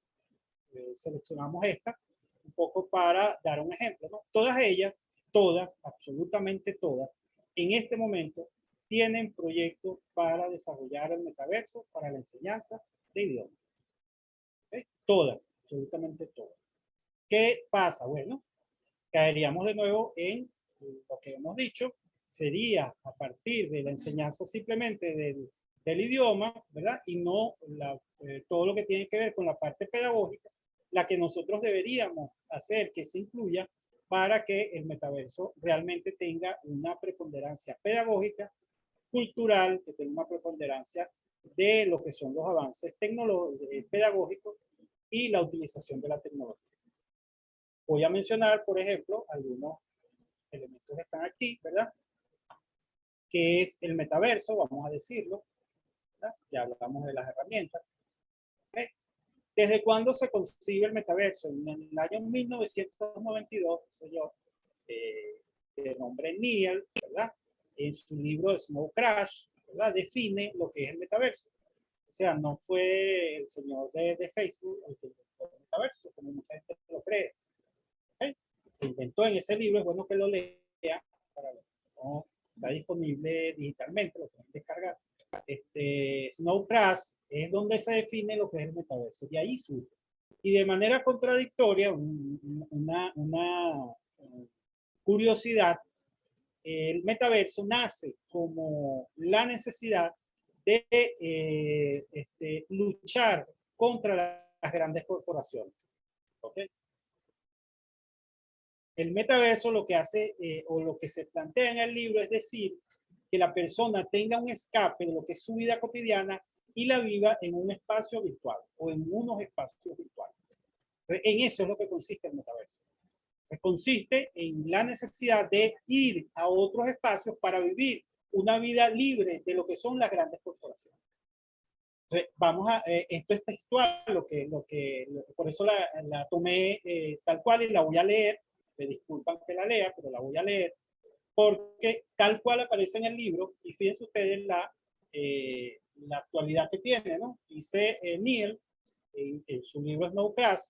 seleccionamos esta un poco para dar un ejemplo, ¿no? Todas ellas, todas, absolutamente todas, en este momento tienen proyectos para desarrollar el metaverso para la enseñanza de idiomas. ¿Okay? Todas, absolutamente todas. ¿Qué pasa? Bueno, caeríamos de nuevo en lo que hemos dicho, sería a partir de la enseñanza simplemente del idioma, ¿verdad? Y no todo lo que tiene que ver con la parte pedagógica, la que nosotros deberíamos hacer que se incluya para que el metaverso realmente tenga una preponderancia pedagógica, cultural, que tenga una preponderancia de lo que son los avances pedagógicos y la utilización de la tecnología. Voy a mencionar, por ejemplo, algunos elementos que están aquí, ¿verdad? Que es el metaverso, vamos a decirlo, ¿verdad? Ya hablamos de las herramientas. ¿Okay? ¿Desde cuándo se concibe el metaverso? En el año 1992, señor, de nombre Neil, ¿verdad? En su libro Snow Crash, ¿verdad? Define lo que es el metaverso. O sea, no fue el señor de Facebook el que inventó el metaverso, como mucha gente lo cree. ¿Okay? Se inventó en ese libro, es bueno que lo lea, para ver, ¿no? Está disponible digitalmente, lo pueden descargar. Snow Crash es donde se define lo que es el metaverso, y ahí surge. Y de manera contradictoria, una curiosidad, el metaverso nace como la necesidad de luchar contra las grandes corporaciones. ¿Okay? El metaverso lo que hace, o lo que se plantea en el libro, es decir, que la persona tenga un escape de lo que es su vida cotidiana y la viva en un espacio virtual o en unos espacios virtuales. Entonces, en eso es lo que consiste el metaverso. Entonces, consiste en la necesidad de ir a otros espacios para vivir una vida libre de lo que son las grandes corporaciones. Entonces, vamos a, esto es textual, por eso la tomé tal cual y la voy a leer. Me disculpan que la lea, pero la voy a leer, porque tal cual aparece en el libro, y fíjense ustedes la actualidad que tiene, ¿no? Dice Neil, en su libro Snow Crash,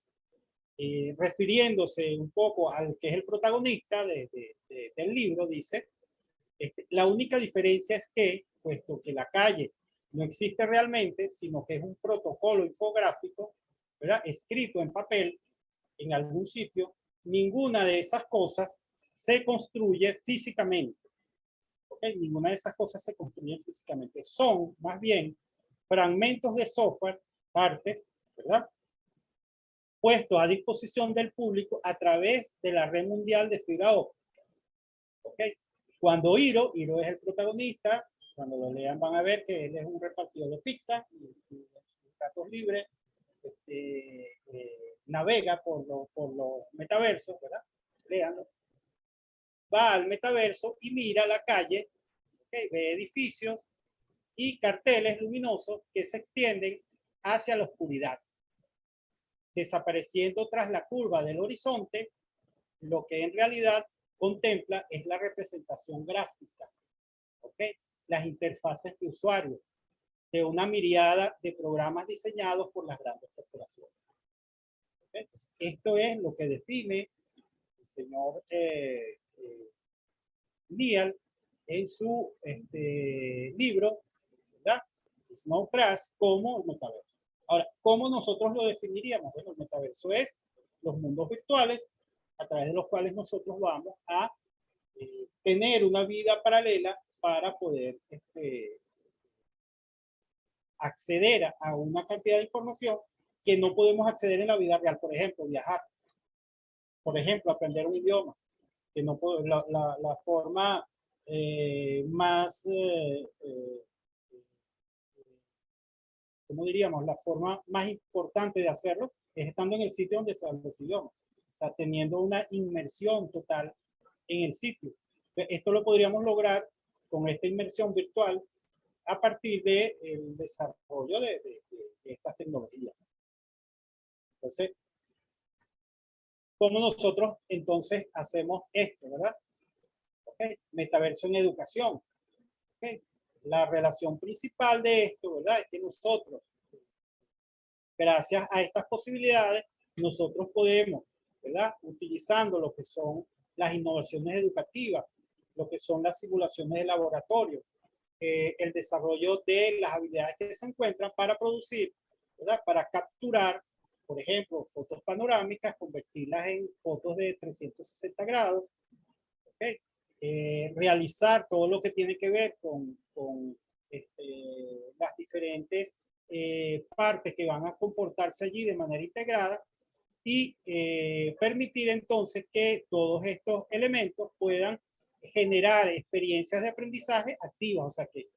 refiriéndose un poco al que es el protagonista del libro, dice, la única diferencia es que, puesto que la calle no existe realmente, sino que es un protocolo infográfico, ¿verdad? Escrito en papel en algún sitio, ninguna de esas cosas se construye físicamente. ¿Okay? Ninguna de esas cosas se construye físicamente. Son más bien fragmentos de software, partes, ¿verdad? Puestos a disposición del público a través de la red mundial de fibra óptica. ¿Okay? Cuando Hiro es el protagonista, cuando lo lean van a ver que él es un repartidor de pizza y datos libres, navega por los metaversos, ¿verdad? Léanlo. Va al metaverso y mira la calle, ¿okay? Ve edificios y carteles luminosos que se extienden hacia la oscuridad, desapareciendo tras la curva del horizonte. Lo que en realidad contempla es la representación gráfica, ¿okay? Las interfaces de usuario de una miriada de programas diseñados por las grandes corporaciones. ¿Okay? Entonces, esto es lo que define el señor Neil en su libro, ¿verdad? Snow Crash, como el metaverso. Ahora, ¿cómo nosotros lo definiríamos? Bueno, el metaverso es los mundos virtuales a través de los cuales nosotros vamos a tener una vida paralela para poder acceder a una cantidad de información que no podemos acceder en la vida real. Por ejemplo, viajar. Por ejemplo, aprender un idioma. Que no puedo, la forma más como diríamos, la forma más importante de hacerlo es estando en el sitio donde se habla ese idioma. O sea, teniendo una inmersión total en el sitio. Esto lo podríamos lograr con esta inmersión virtual a partir del desarrollo de estas tecnologías. Entonces, ¿cómo nosotros entonces hacemos esto, verdad? Okay. Metaverso en educación. Okay. La relación principal de esto, ¿verdad? Es que nosotros, gracias a estas posibilidades, nosotros podemos, ¿verdad? Utilizando lo que son las innovaciones educativas, lo que son las simulaciones de laboratorio, el desarrollo de las habilidades que se encuentran para producir, ¿verdad? Para capturar, por ejemplo, fotos panorámicas, convertirlas en fotos de 360 grados, ¿okay? Realizar todo lo que tiene que ver con las diferentes partes que van a comportarse allí de manera integrada y permitir entonces que todos estos elementos puedan generar experiencias de aprendizaje activas. O sea que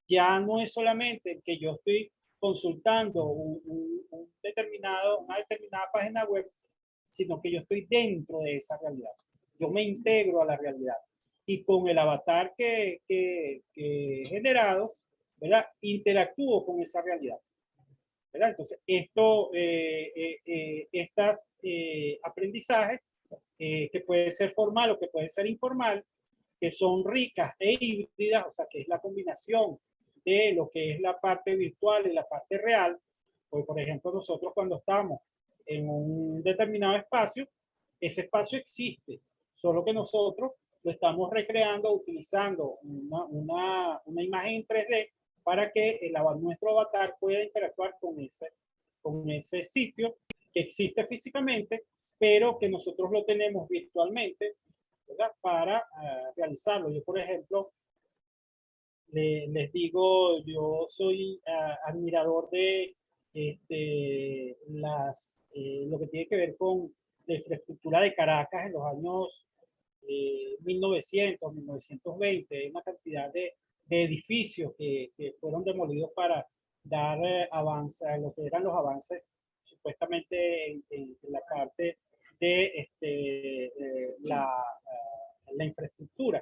ya no es solamente que yo estoy consultando una determinada página web, sino que yo estoy dentro de esa realidad. Yo me integro a la realidad. Y con el avatar que he generado, ¿verdad? Interactúo con esa realidad, ¿verdad? Entonces, estas aprendizajes, que puede ser formal o que puede ser informal, que son ricas e híbridas, o sea, que es la combinación de lo que es la parte virtual y la parte real. Pues, por ejemplo, nosotros cuando estamos en un determinado espacio, ese espacio existe, solo que nosotros lo estamos recreando utilizando una imagen en 3D para que nuestro avatar pueda interactuar con ese sitio que existe físicamente, pero que nosotros lo tenemos virtualmente, ¿verdad? Para realizarlo. Yo, por ejemplo, les digo, yo soy admirador de lo que tiene que ver con la infraestructura de Caracas en los años 1900, 1920, una cantidad de edificios que fueron demolidos para dar avance a lo que eran los avances supuestamente en la parte de la infraestructura.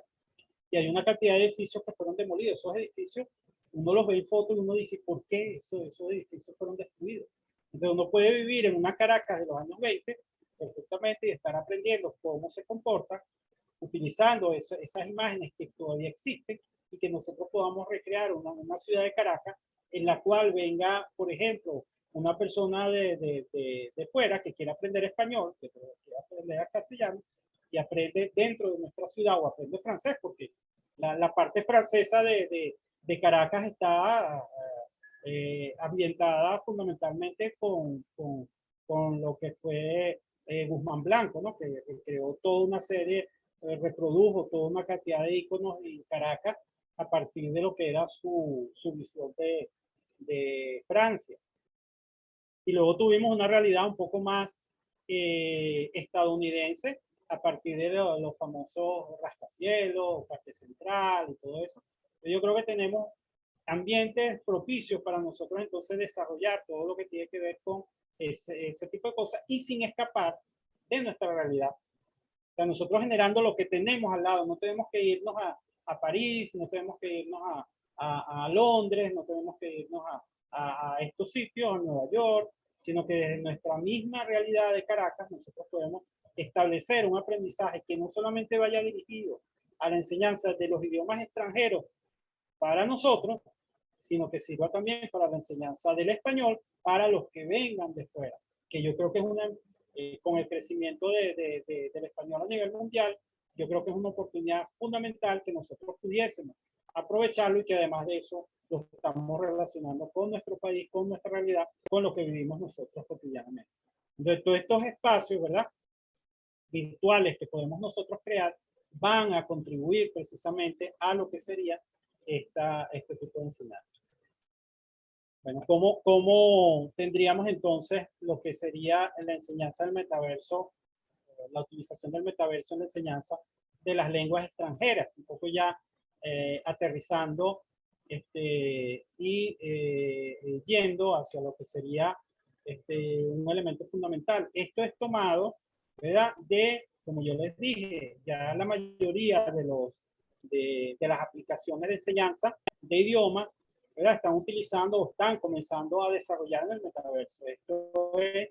Y hay una cantidad de edificios que fueron demolidos. Esos edificios, uno los ve en fotos y uno dice, ¿por qué esos edificios fueron destruidos? Entonces uno puede vivir en una Caracas de los años 20 perfectamente y estar aprendiendo cómo se comporta, utilizando esas imágenes que todavía existen y que nosotros podamos recrear una ciudad de Caracas en la cual venga, por ejemplo, una persona de fuera que quiera aprender español, que quiera aprender castellano, y aprende dentro de nuestra ciudad o aprende francés, porque la parte francesa de Caracas está ambientada fundamentalmente con lo que fue Guzmán Blanco, ¿no? Que creó toda una serie, reprodujo toda una cantidad de íconos en Caracas a partir de lo que era su visión de Francia. Y luego tuvimos una realidad un poco más estadounidense a partir de los famosos rascacielos, Parque Central y todo eso. Yo creo que tenemos ambientes propicios para nosotros entonces desarrollar todo lo que tiene que ver con ese tipo de cosas y sin escapar de nuestra realidad. O sea, nosotros generando lo que tenemos al lado, no tenemos que irnos a París, no tenemos que irnos a Londres, no tenemos que irnos a estos sitios, a Nueva York, sino que desde nuestra misma realidad de Caracas nosotros podemos establecer un aprendizaje que no solamente vaya dirigido a la enseñanza de los idiomas extranjeros para nosotros, sino que sirva también para la enseñanza del español para los que vengan de fuera, que yo creo que es con el crecimiento del español a nivel mundial, yo creo que es una oportunidad fundamental que nosotros pudiésemos aprovecharlo y que además de eso lo estamos relacionando con nuestro país, con nuestra realidad, con lo que vivimos nosotros cotidianamente. Entonces, todos estos espacios, ¿verdad?, virtuales que podemos nosotros crear, van a contribuir precisamente a lo que sería este tipo de enseñanza. Bueno, ¿cómo tendríamos entonces lo que sería la enseñanza del metaverso, la utilización del metaverso en la enseñanza de las lenguas extranjeras? Un poco ya aterrizando yendo hacia lo que sería un elemento fundamental. Esto es tomado, ¿verdad? Como yo les dije, ya la mayoría de las aplicaciones de enseñanza de idiomas, ¿verdad? Están utilizando o están comenzando a desarrollar en el metaverso. Esto es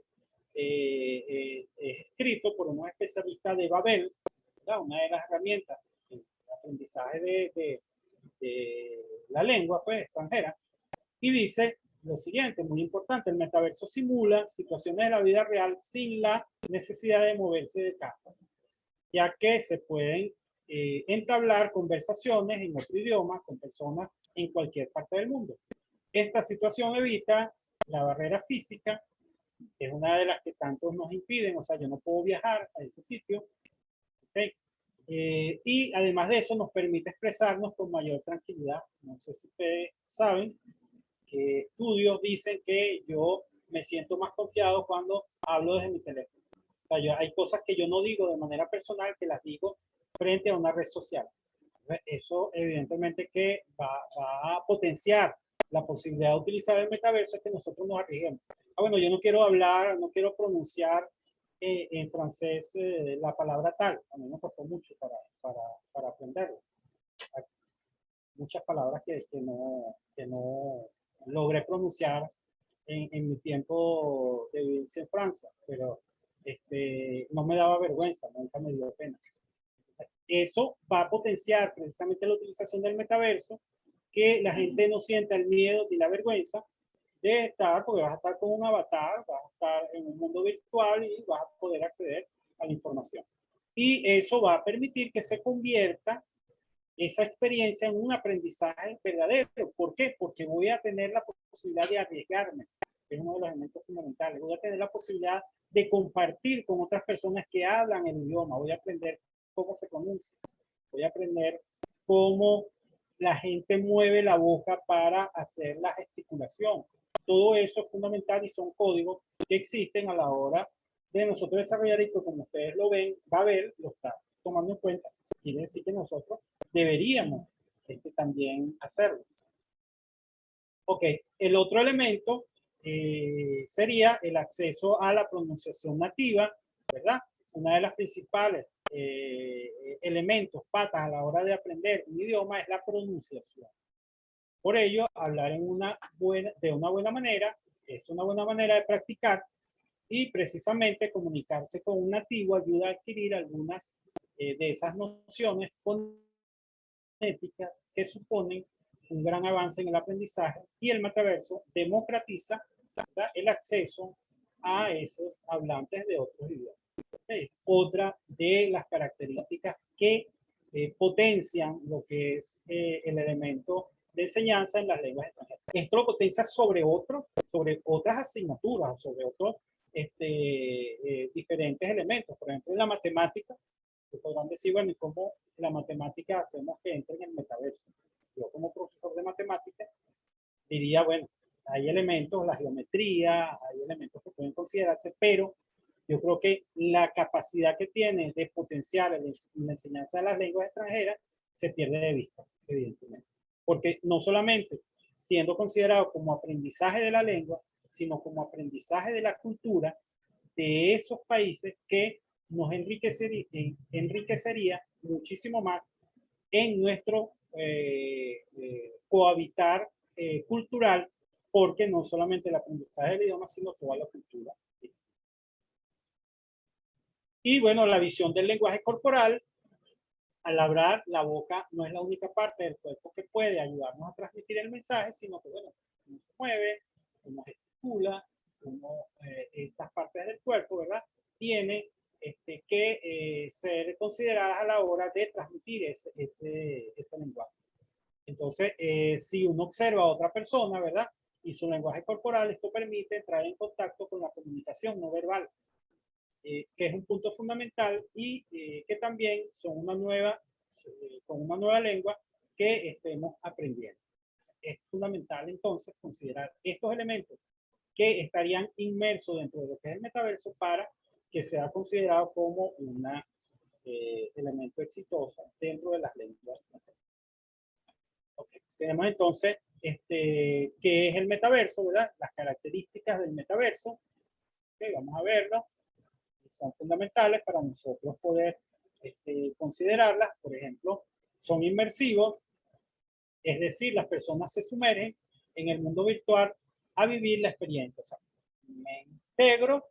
escrito por unos especialistas de Babel, ¿verdad? Una de las herramientas de aprendizaje de la lengua pues, extranjera, y dice lo siguiente, muy importante: el metaverso simula situaciones de la vida real sin la necesidad de moverse de casa, ya que se pueden entablar conversaciones en otro idioma con personas en cualquier parte del mundo. Esta situación evita la barrera física, que es una de las que tanto nos impiden, o sea, yo no puedo viajar a ese sitio, ¿okay? Y además de eso nos permite expresarnos con mayor tranquilidad. No sé si ustedes saben que estudios dicen que yo me siento más confiado cuando hablo desde mi teléfono. O sea, hay cosas que yo no digo de manera personal que las digo frente a una red social. Entonces, eso evidentemente que va a potenciar la posibilidad de utilizar el metaverso, es que nosotros nos arriesguemos. Bueno, yo no quiero hablar, no quiero pronunciar en francés la palabra tal. A mí me costó mucho para aprenderlo. Hay muchas palabras que no logré pronunciar en mi tiempo de vivencia en Francia, pero no me daba vergüenza, nunca me dio pena. Eso va a potenciar precisamente la utilización del metaverso, que la gente no sienta el miedo ni la vergüenza de estar, porque vas a estar con un avatar, vas a estar en un mundo virtual y vas a poder acceder a la información. Y eso va a permitir que se convierta esa experiencia en un aprendizaje verdadero. ¿Por qué? Porque voy a tener la posibilidad de arriesgarme, que es uno de los elementos fundamentales. Voy a tener la posibilidad de compartir con otras personas que hablan el idioma. Voy a aprender cómo se pronuncia. Voy a aprender cómo la gente mueve la boca para hacer la gesticulación. Todo eso es fundamental y son códigos que existen a la hora de nosotros desarrollar, y que como ustedes lo ven, Babel lo está tomando en cuenta. Quiere decir que nosotros deberíamos también hacerlo. Ok, el otro elemento sería el acceso a la pronunciación nativa, ¿verdad? Una de las principales elementos, patas a la hora de aprender un idioma es la pronunciación. Por ello, hablar de una buena manera es una buena manera de practicar, y precisamente comunicarse con un nativo ayuda a adquirir algunas de esas nociones fonéticas que suponen un gran avance en el aprendizaje, y el metaverso democratiza el acceso a esos hablantes de otros idiomas. Otra de las características que potencian lo que es el elemento de enseñanza en las lenguas extranjeras. Esto lo potencia sobre otras asignaturas, sobre otros diferentes elementos. Por ejemplo, en la matemática, que podrán decir, bueno, ¿y cómo la matemática hacemos que entre en el metaverso? Yo como profesor de matemática diría, bueno, hay elementos, la geometría, hay elementos que pueden considerarse, pero yo creo que la capacidad que tiene de potenciar la enseñanza de las lenguas extranjeras se pierde de vista, evidentemente. Porque no solamente siendo considerado como aprendizaje de la lengua, sino como aprendizaje de la cultura de esos países, que nos enriquecería muchísimo más en nuestro cohabitar cultural, porque no solamente el aprendizaje del idioma, sino toda la cultura. Y bueno, la visión del lenguaje corporal. Al hablar, la boca no es la única parte del cuerpo que puede ayudarnos a transmitir el mensaje, sino que, bueno, uno se mueve, uno gesticula, esas partes del cuerpo, ¿verdad? Tiene que ser consideradas a la hora de transmitir ese lenguaje. Entonces, si uno observa a otra persona, ¿verdad? Y su lenguaje corporal, esto permite entrar en contacto con la comunicación no verbal, que es un punto fundamental, y que también son con una nueva lengua que estemos aprendiendo. Es fundamental entonces considerar estos elementos que estarían inmersos dentro de lo que es el metaverso para que sea considerado como un elemento exitoso dentro de las lenguas. Ok. Tenemos entonces qué es el metaverso, ¿verdad? Las características del metaverso. Ok, vamos a verlo. Son fundamentales para nosotros poder considerarlas. Por ejemplo, son inmersivos, es decir, las personas se sumergen en el mundo virtual a vivir la experiencia. O sea, me integro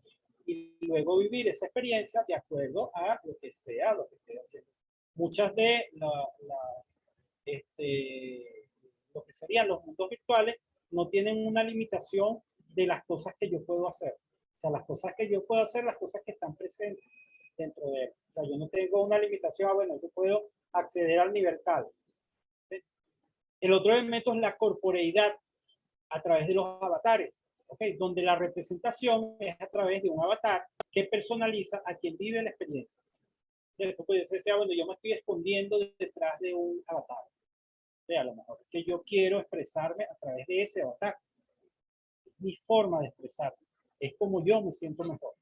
y luego vivir esa experiencia de acuerdo a lo que sea, lo que esté haciendo. Muchas de las, lo que serían los mundos virtuales no tienen una limitación de las cosas que yo puedo hacer. O sea, las cosas que yo puedo hacer, las cosas que están presentes dentro de él. O sea, yo no tengo una limitación, bueno, yo puedo acceder al nivel tal. ¿Sí? El otro elemento es la corporeidad a través de los avatares, ¿okay? Donde la representación es a través de un avatar que personaliza a quien vive la experiencia. Esto puede ser, bueno, yo me estoy escondiendo detrás de un avatar. O sea, a lo mejor es que yo quiero expresarme a través de ese avatar. Es mi forma de expresarme. Es como yo me siento mejor.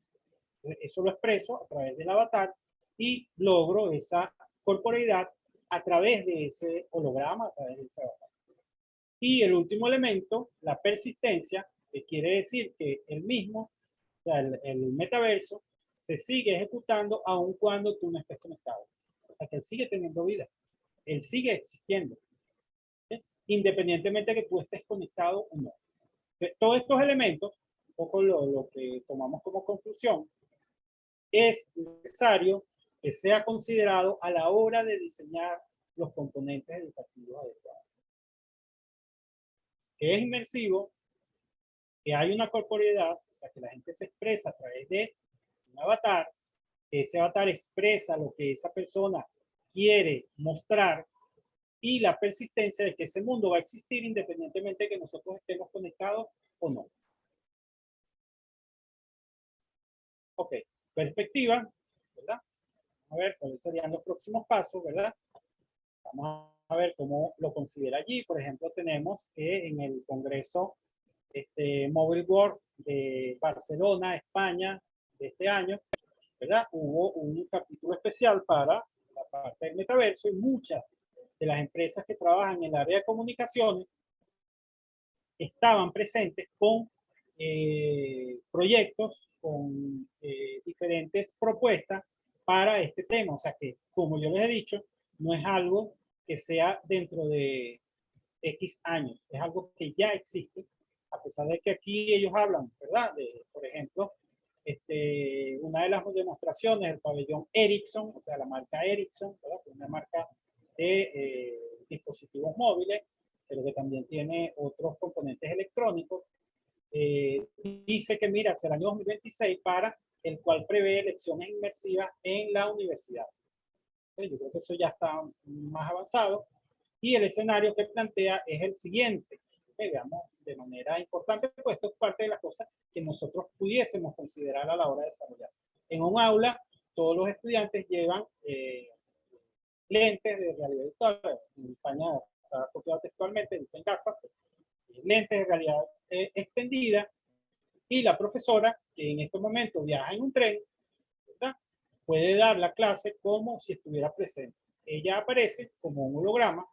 Eso lo expreso a través del avatar y logro esa corporeidad a través de ese holograma, a través de ese avatar. Y el último elemento, la persistencia, que quiere decir que el mismo, o sea, el metaverso, se sigue ejecutando aun cuando tú no estés conectado. O sea, que él sigue teniendo vida, él sigue existiendo, ¿sí? Independientemente de que tú estés conectado o no. Todos estos elementos, un poco lo que tomamos como conclusión, es necesario que sea considerado a la hora de diseñar los componentes educativos adecuados. Que es inmersivo, que hay una corporeidad, o sea, que la gente se expresa a través de un avatar, que ese avatar expresa lo que esa persona quiere mostrar y la persistencia de que ese mundo va a existir independientemente de que nosotros estemos conectados o no. Ok, perspectiva, ¿verdad? A ver cuáles serían los próximos pasos, ¿verdad? Vamos a ver cómo lo considera allí. Por ejemplo, tenemos que en el Congreso Mobile World de Barcelona, España, de este año, ¿verdad? Hubo un capítulo especial para la parte del metaverso y muchas de las empresas que trabajan en el área de comunicaciones estaban presentes con proyectos, con diferentes propuestas para este tema. O sea que, como yo les he dicho, no es algo que sea dentro de X años, es algo que ya existe, a pesar de que aquí ellos hablan, ¿verdad? De, por ejemplo, una de las demostraciones, el pabellón Ericsson, o sea, la marca Ericsson, ¿verdad? Que es una marca de dispositivos móviles, pero que también tiene otros componentes electrónicos. Dice que mira, hacia el año 2026 para el cual prevé lecciones inmersivas en la universidad. Yo creo que eso ya está más avanzado. Y el escenario que plantea es el siguiente. Veamos de manera importante, pues esto es parte de las cosas que nosotros pudiésemos considerar a la hora de desarrollar. En un aula, todos los estudiantes llevan lentes de realidad virtual. En España está copiado textualmente, dicen gafas, lentes de realidad extendida, y la profesora, que en estos momentos viaja en un tren, ¿verdad? Puede dar la clase como si estuviera presente. Ella aparece como un holograma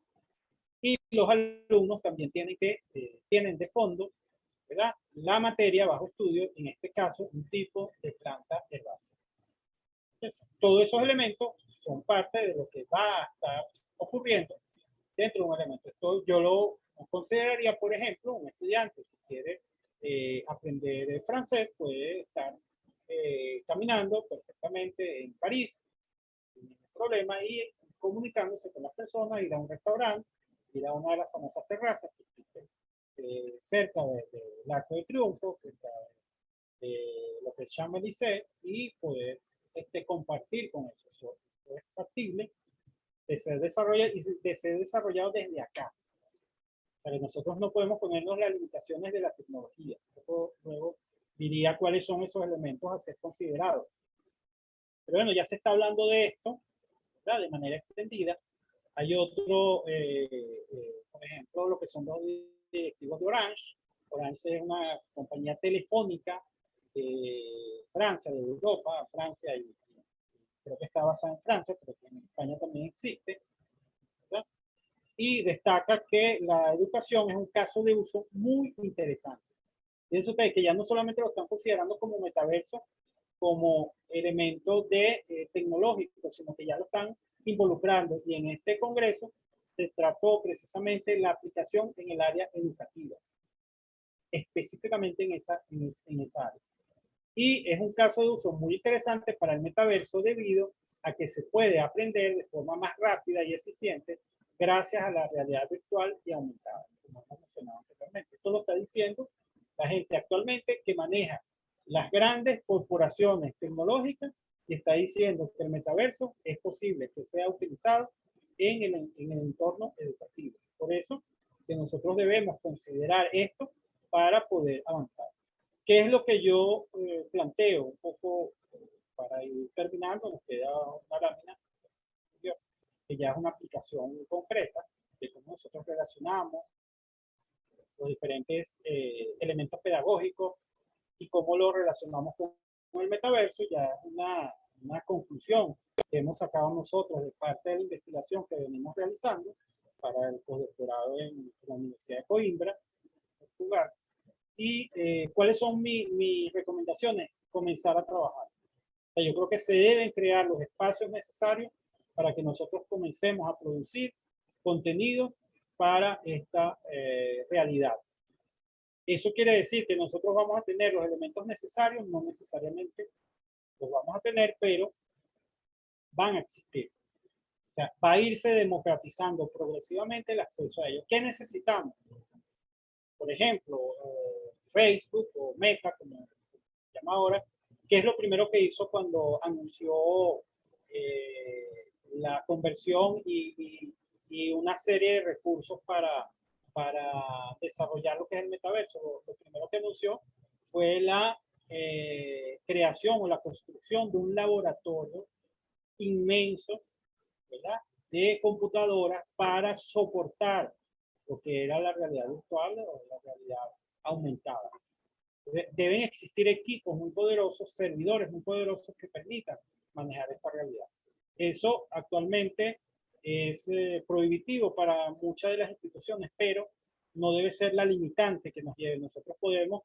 y los alumnos también tienen de fondo, ¿verdad? La materia bajo estudio, en este caso, un tipo de planta herbácea. Todos esos elementos son parte de lo que va a estar ocurriendo dentro de un elemento. Esto yo lo consideraría, por ejemplo, un estudiante que quiere aprender francés, puede estar caminando perfectamente en París, sin ningún problema, y comunicándose con las personas, ir a un restaurante, ir a una de las famosas terrazas que existe cerca del Arco de Triunfo, cerca de lo que es Champs-Élysées, y poder compartir con eso. Eso es factible de ser desarrollado desde acá. O sea, que nosotros no podemos ponernos las limitaciones de la tecnología. Luego diría cuáles son esos elementos a ser considerados. Pero bueno, ya se está hablando de esto, ¿verdad? De manera extendida. Hay otro, por ejemplo, lo que son los directivos de Orange. Orange es una compañía telefónica de Francia, de Europa, Francia, y creo que está basada en Francia, pero que en España también existe, ¿verdad? y destaca que la educación es un caso de uso muy interesante. Fíjense ustedes que ya no solamente lo están considerando como metaverso, como elemento de tecnológico, sino que ya lo están involucrando. Y en este congreso se trató precisamente la aplicación en el área educativa, específicamente en esa área. Y es un caso de uso muy interesante para el metaverso debido a que se puede aprender de forma más rápida y eficiente gracias a la realidad virtual y aumentada, como hemos mencionado anteriormente. Esto lo está diciendo la gente actualmente que maneja las grandes corporaciones tecnológicas y está diciendo que el metaverso es posible que sea utilizado en el entorno educativo. Por eso que nosotros debemos considerar esto para poder avanzar. ¿Qué es lo que yo planteo? Un poco para ir terminando, nos queda una lámina que ya es una aplicación concreta de cómo nosotros relacionamos los diferentes elementos pedagógicos y cómo lo relacionamos con el metaverso. Ya es una conclusión que hemos sacado nosotros de parte de la investigación que venimos realizando para el postdoctorado en la Universidad de Coimbra, Portugal. Y cuáles son mis recomendaciones, comenzar a trabajar. O sea, yo creo que se deben crear los espacios necesarios para que nosotros comencemos a producir contenido para esta realidad. Eso quiere decir que nosotros vamos a tener los elementos necesarios, no necesariamente los vamos a tener, pero van a existir. O sea, va a irse democratizando progresivamente el acceso a ellos. ¿Qué necesitamos? Por ejemplo, Facebook o Meta, como se llama ahora, ¿qué es lo primero que hizo cuando anunció la conversión y una serie de recursos para desarrollar lo que es el metaverso? Lo primero que anunció fue la creación o la construcción de un laboratorio inmenso, ¿verdad?, de computadoras para soportar lo que era la realidad virtual o la realidad aumentada. Deben existir equipos muy poderosos, servidores muy poderosos que permitan manejar esta realidad. Eso actualmente es prohibitivo para muchas de las instituciones, pero no debe ser la limitante que nos lleve. Nosotros podemos,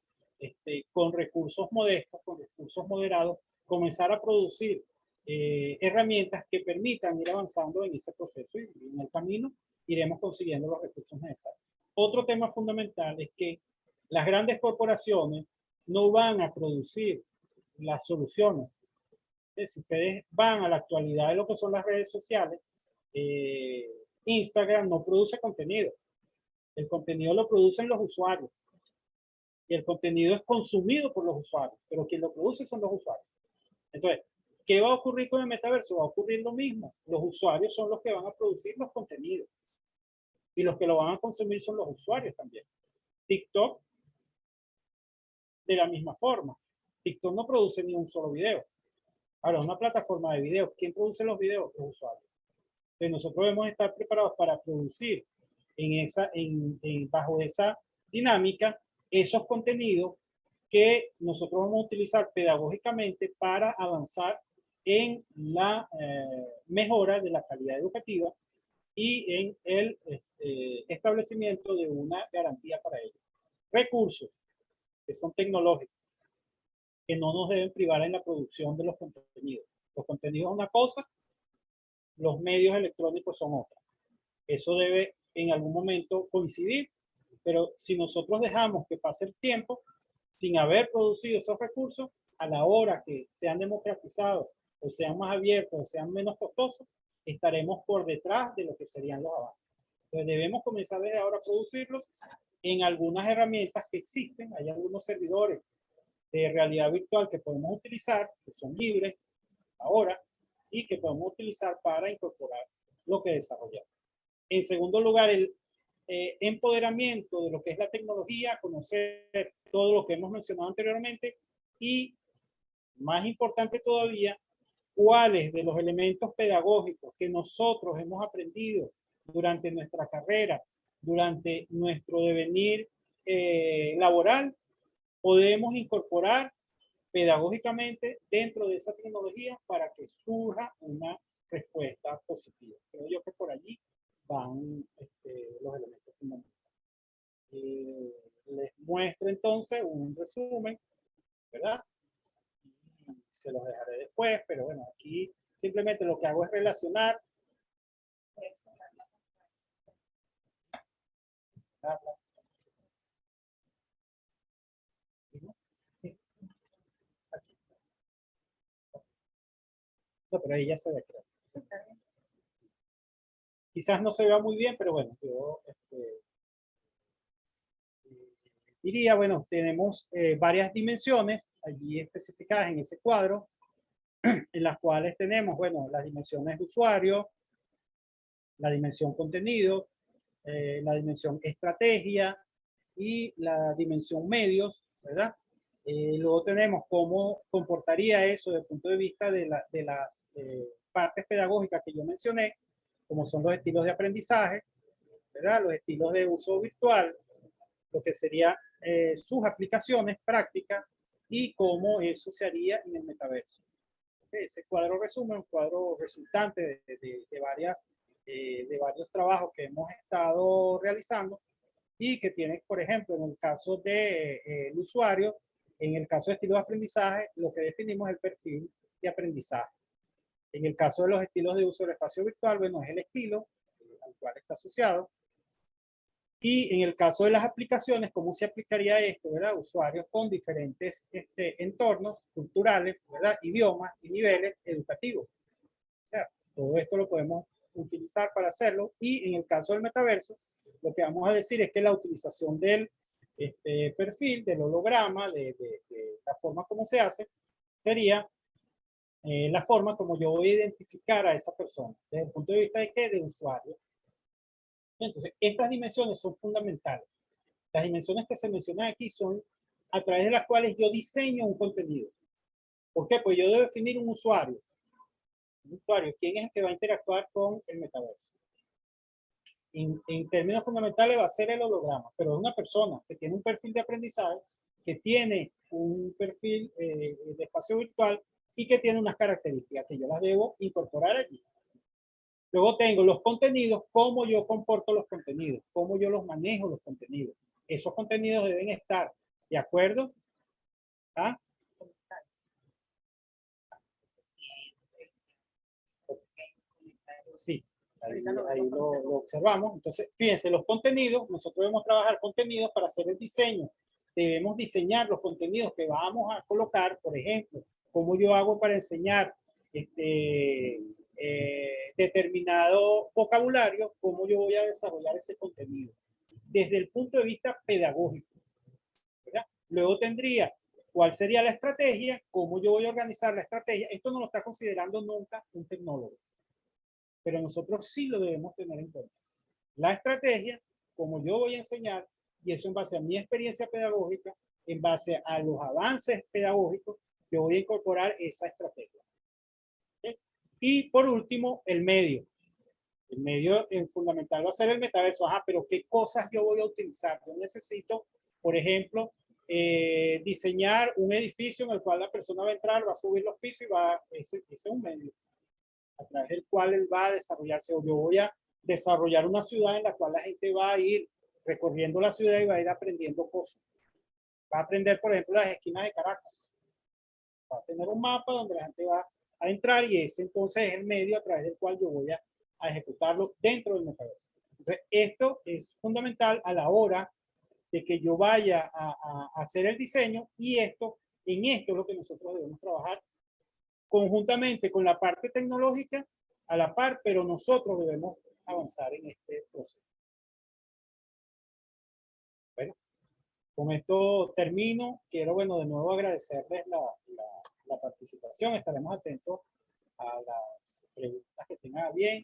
con recursos modestos, con recursos moderados, comenzar a producir herramientas que permitan ir avanzando en ese proceso y en el camino iremos consiguiendo los recursos necesarios. Otro tema fundamental es que las grandes corporaciones no van a producir las soluciones. Si ustedes van a la actualidad de lo que son las redes sociales, Instagram no produce contenido. El contenido lo producen los usuarios. Y el contenido es consumido por los usuarios, pero quien lo produce son los usuarios. Entonces, ¿qué va a ocurrir con el metaverso? Va a ocurrir lo mismo. Los usuarios son los que van a producir los contenidos. Y los que lo van a consumir son los usuarios también. TikTok, de la misma forma. TikTok no produce ni un solo video. Ahora, una plataforma de videos. ¿Quién produce los videos? Los usuarios. Entonces, nosotros debemos estar preparados para producir bajo esa dinámica esos contenidos que nosotros vamos a utilizar pedagógicamente para avanzar en la mejora de la calidad educativa y en el establecimiento de una garantía para ello. Recursos que son tecnológicos, que no nos deben privar en la producción de los contenidos. Los contenidos son una cosa, los medios electrónicos son otra. Eso debe en algún momento coincidir, pero si nosotros dejamos que pase el tiempo sin haber producido esos recursos, a la hora que sean democratizados o sean más abiertos o sean menos costosos, estaremos por detrás de lo que serían los avances. Entonces debemos comenzar desde ahora a producirlos en algunas herramientas que existen. Hay algunos servidores de realidad virtual que podemos utilizar, que son libres ahora, y que podemos utilizar para incorporar lo que desarrollamos. En segundo lugar, el empoderamiento de lo que es la tecnología, conocer todo lo que hemos mencionado anteriormente y, más importante todavía, cuáles de los elementos pedagógicos que nosotros hemos aprendido durante nuestra carrera, durante nuestro devenir laboral, podemos incorporar pedagógicamente dentro de esa tecnología para que surja una respuesta positiva. Creo yo que por allí van entonces un resumen, ¿verdad? Y se los dejaré después, pero bueno, aquí simplemente lo que hago es relacionar. No, pero ahí ya se ve, creo. Quizás no se vea muy bien, pero bueno, yo diría, bueno, tenemos varias dimensiones allí especificadas en ese cuadro, en las cuales tenemos, bueno, las dimensiones de usuario, la dimensión contenido, la dimensión estrategia y la dimensión medios, ¿verdad? Luego tenemos cómo comportaría eso desde el punto de vista de las partes pedagógicas que yo mencioné, como son los estilos de aprendizaje, ¿verdad? Los estilos de uso virtual, lo que serían sus aplicaciones prácticas y cómo eso se haría en el metaverso. Ese cuadro resume un cuadro resultante de varios trabajos que hemos estado realizando y que tiene, por ejemplo, en el caso del usuario, en el caso de estilo de aprendizaje, lo que definimos es el perfil de aprendizaje. En el caso de los estilos de uso del espacio virtual, bueno, es el estilo al cual está asociado. Y en el caso de las aplicaciones, ¿cómo se aplicaría esto, verdad? Usuarios con diferentes entornos culturales, ¿verdad? Idiomas y niveles educativos. O sea, todo esto lo podemos utilizar para hacerlo. Y en el caso del metaverso, lo que vamos a decir es que la utilización del perfil, del holograma, de la forma como se hace, sería la forma como yo voy a identificar a esa persona, desde el punto de vista de qué, de usuario. Entonces, estas dimensiones son fundamentales. Las dimensiones que se mencionan aquí son a través de las cuales yo diseño un contenido. ¿Por qué? Pues yo debo definir un usuario. Un usuario, ¿quién es el que va a interactuar con el metaverso? En términos fundamentales va a ser el holograma, pero es una persona que tiene un perfil de aprendizaje, que tiene un perfil de espacio virtual y que tiene unas características que yo las debo incorporar allí. Luego tengo los contenidos, cómo yo comporto los contenidos, cómo yo los manejo los contenidos. Esos contenidos deben estar de acuerdo a sí, ahí lo observamos. Entonces, fíjense, los contenidos, nosotros debemos trabajar contenidos para hacer el diseño. Debemos diseñar los contenidos que vamos a colocar, por ejemplo, cómo yo hago para enseñar determinado vocabulario, cómo yo voy a desarrollar ese contenido desde el punto de vista pedagógico, ¿verdad? Luego tendría cuál sería la estrategia, cómo yo voy a organizar la estrategia. Esto no lo está considerando nunca un tecnólogo, pero nosotros sí lo debemos tener en cuenta. La estrategia, como yo voy a enseñar, y eso en base a mi experiencia pedagógica, en base a los avances pedagógicos, yo voy a incorporar esa estrategia. ¿Okay? Y por último, el medio. El medio en fundamental va a ser el metaverso. Ajá, pero ¿qué cosas yo voy a utilizar? Yo necesito, por ejemplo, diseñar un edificio en el cual la persona va a entrar, va a subir los pisos y ese es un medio a través del cual él va a desarrollarse. O yo voy a desarrollar una ciudad en la cual la gente va a ir recorriendo la ciudad y va a ir aprendiendo cosas. Va a aprender, por ejemplo, las esquinas de Caracas. Va a tener un mapa donde la gente va a entrar y ese entonces es el medio a través del cual yo voy a ejecutarlo dentro del metaverso. Entonces, esto es fundamental a la hora de que yo vaya a hacer el diseño y en esto es lo que nosotros debemos trabajar conjuntamente con la parte tecnológica a la par, pero nosotros debemos avanzar en este proceso. Bueno, con esto termino. Quiero, bueno, de nuevo agradecerles la participación. Estaremos atentos a las preguntas que tengan bien.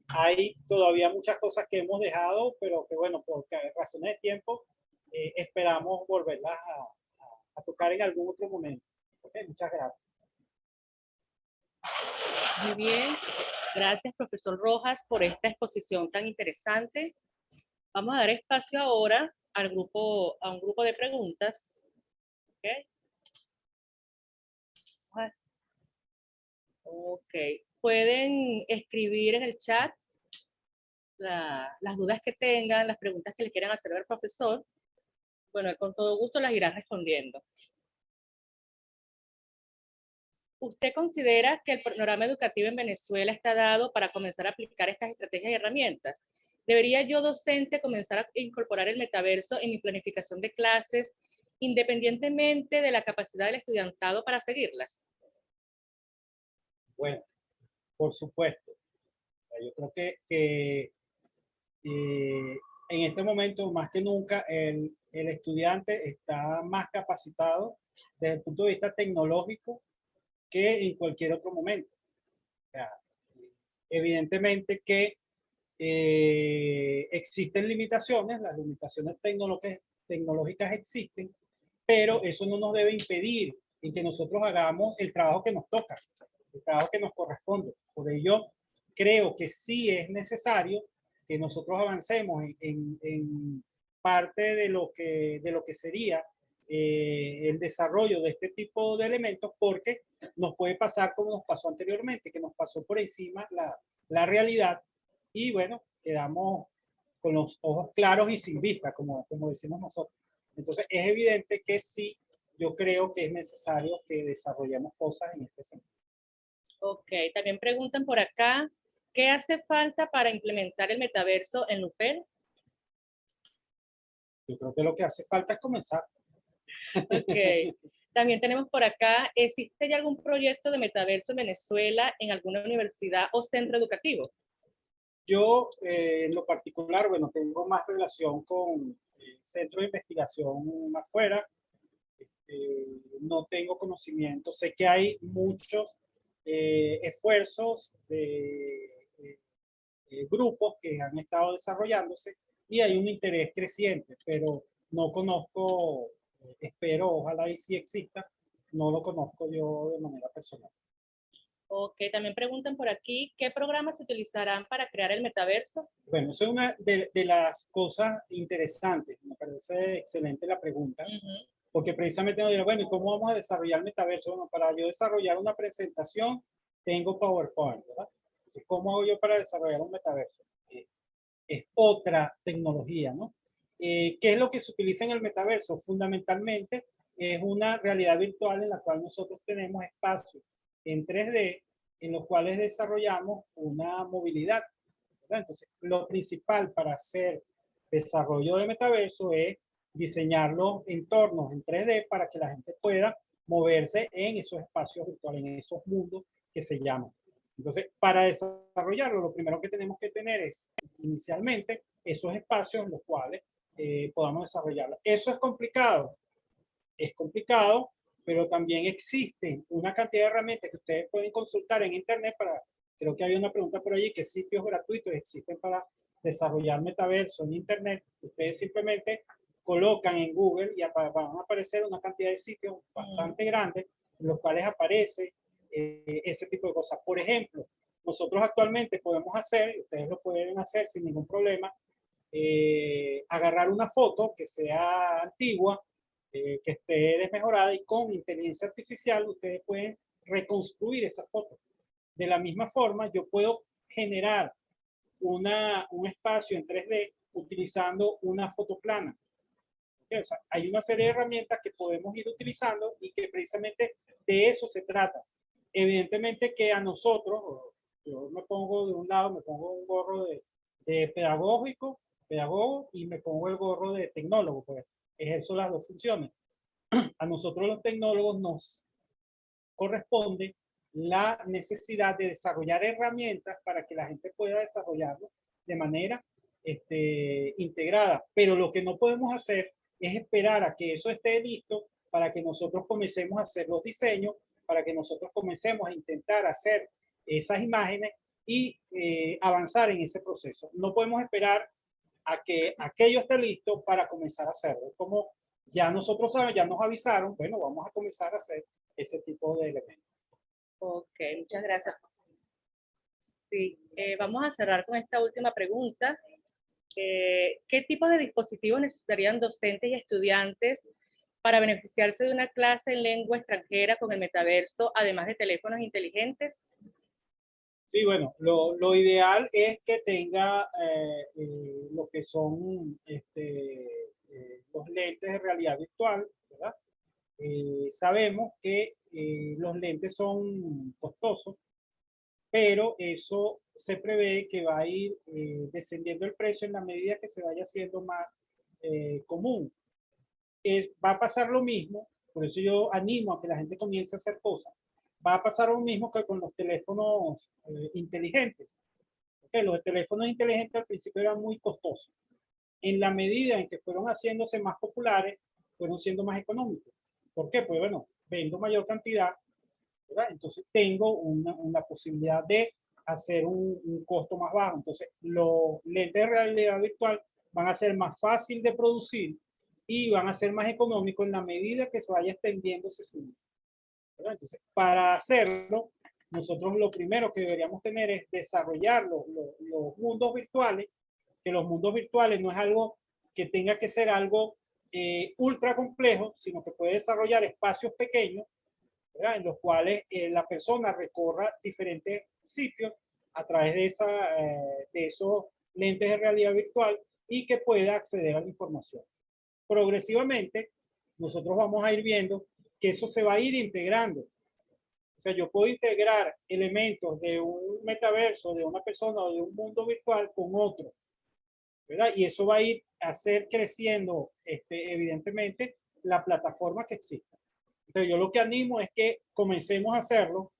Hay todavía muchas cosas que hemos dejado, pero que bueno, por razones de tiempo, esperamos volverlas a tocar en algún otro momento. Okay, muchas gracias. Muy bien. Gracias, profesor Rojas, por esta exposición tan interesante. Vamos a dar espacio ahora a un grupo de preguntas. ¿Okay? Ok. Pueden escribir en el chat las dudas que tengan, las preguntas que le quieran hacer al profesor. Bueno, él con todo gusto las irá respondiendo. ¿Usted considera que el panorama educativo en Venezuela está dado para comenzar a aplicar estas estrategias y herramientas? ¿Debería yo, docente, comenzar a incorporar el metaverso en mi planificación de clases, independientemente de la capacidad del estudiantado para seguirlas? Bueno, por supuesto. O sea, yo creo que en este momento, más que nunca, el estudiante está más capacitado desde el punto de vista tecnológico que en cualquier otro momento. O sea, evidentemente que existen limitaciones, las limitaciones tecnológicas existen, pero eso no nos debe impedir en que nosotros hagamos el trabajo que nos toca, el trabajo que nos corresponde. Por ello, creo que sí es necesario que nosotros avancemos en parte de lo que sería el desarrollo de este tipo de elementos, porque nos puede pasar como nos pasó anteriormente, que nos pasó por encima la realidad y bueno, quedamos con los ojos claros y sin vista, como decimos nosotros. Entonces, es evidente que sí, yo creo que es necesario que desarrollemos cosas en este sentido. Ok, también preguntan por acá, ¿qué hace falta para implementar el metaverso en Lupel? Yo creo que lo que hace falta es comenzar. Ok, también tenemos por acá, ¿existe ya algún proyecto de metaverso en Venezuela en alguna universidad o centro educativo? Yo, en lo particular, bueno, tengo más relación con centros de investigación afuera. No tengo conocimiento. Sé que hay muchos esfuerzos de grupos que han estado desarrollándose y hay un interés creciente, pero no conozco, espero, ojalá y sí exista, no lo conozco yo de manera personal. Ok, también preguntan por aquí, ¿qué programas se utilizarán para crear el metaverso? Bueno, eso es una de las cosas interesantes. Me parece excelente la pregunta, porque precisamente nos dirán, bueno, ¿y cómo vamos a desarrollar el metaverso? Bueno, para yo desarrollar una presentación, tengo PowerPoint, ¿verdad? Entonces, ¿cómo hago yo para desarrollar un metaverso? Es otra tecnología, ¿no? ¿Qué es lo que se utiliza en el metaverso? Fundamentalmente es una realidad virtual en la cual nosotros tenemos espacios en 3D en los cuales desarrollamos una movilidad, ¿verdad? Entonces, lo principal para hacer desarrollo de metaverso es diseñar los entornos en 3D para que la gente pueda moverse en esos espacios virtuales, en esos mundos que se llaman. Entonces, para desarrollarlo, lo primero que tenemos que tener es, inicialmente, esos espacios en los cuales podamos desarrollarlo. ¿Eso es complicado, pero también existen una cantidad de herramientas que ustedes pueden consultar en Internet para, creo que había una pregunta por allí, ¿qué sitios gratuitos existen para desarrollar metaverso en Internet? Ustedes simplemente colocan en Google y van a aparecer una cantidad de sitios bastante grandes en los cuales aparece ese tipo de cosas. Por ejemplo, nosotros actualmente podemos hacer, ustedes lo pueden hacer sin ningún problema, agarrar una foto que sea antigua, que esté desmejorada y con inteligencia artificial ustedes pueden reconstruir esa foto. De la misma forma, yo puedo generar un espacio en 3D utilizando una foto plana. O sea, hay una serie de herramientas que podemos ir utilizando y que precisamente de eso se trata. Evidentemente que a nosotros, yo me pongo de un lado, me pongo un gorro de pedagogo, y me pongo el gorro de tecnólogo, pues ejerzo las dos funciones. A nosotros los tecnólogos nos corresponde la necesidad de desarrollar herramientas para que la gente pueda desarrollarlo de manera integrada. Pero lo que no podemos hacer es esperar a que eso esté listo para que nosotros comencemos a hacer los diseños, para que nosotros comencemos a intentar hacer esas imágenes y avanzar en ese proceso. No podemos esperar a que aquello esté listo para comenzar a hacerlo. Como ya nosotros sabemos, ya nos avisaron, bueno, vamos a comenzar a hacer ese tipo de elementos. Ok, muchas gracias. Sí, vamos a cerrar con esta última pregunta. ¿Qué tipo de dispositivos necesitarían docentes y estudiantes para beneficiarse de una clase en lengua extranjera con el metaverso, además de teléfonos inteligentes? Sí, bueno, lo ideal es que tenga lo que son los lentes de realidad virtual, ¿verdad? Sabemos que los lentes son costosos, pero eso se prevé que va a ir descendiendo el precio en la medida que se vaya haciendo más común. Va a pasar lo mismo, por eso yo animo a que la gente comience a hacer cosas. Va a pasar lo mismo que con los teléfonos inteligentes. Okay, los teléfonos inteligentes al principio eran muy costosos. En la medida en que fueron haciéndose más populares, fueron siendo más económicos. ¿Por qué? Pues bueno, vendo mayor cantidad, ¿verdad? Entonces tengo una posibilidad de hacer un costo más bajo. Entonces los lentes de realidad virtual van a ser más fácil de producir y van a ser más económicos en la medida que se vaya extendiendo ese uso. Entonces, para hacerlo, nosotros lo primero que deberíamos tener es desarrollar los mundos virtuales, que los mundos virtuales no es algo que tenga que ser algo ultra complejo, sino que puede desarrollar espacios pequeños, ¿verdad? En los cuales la persona recorra diferentes sitios a través de esos lentes de realidad virtual y que pueda acceder a la información. Progresivamente, nosotros vamos a ir viendo que eso se va a ir integrando. O sea, yo puedo integrar elementos de un metaverso, de una persona o de un mundo virtual con otro, ¿verdad? Y eso va a ir a hacer creciendo, evidentemente, la plataforma que existe. Entonces, yo lo que animo es que comencemos a hacerlo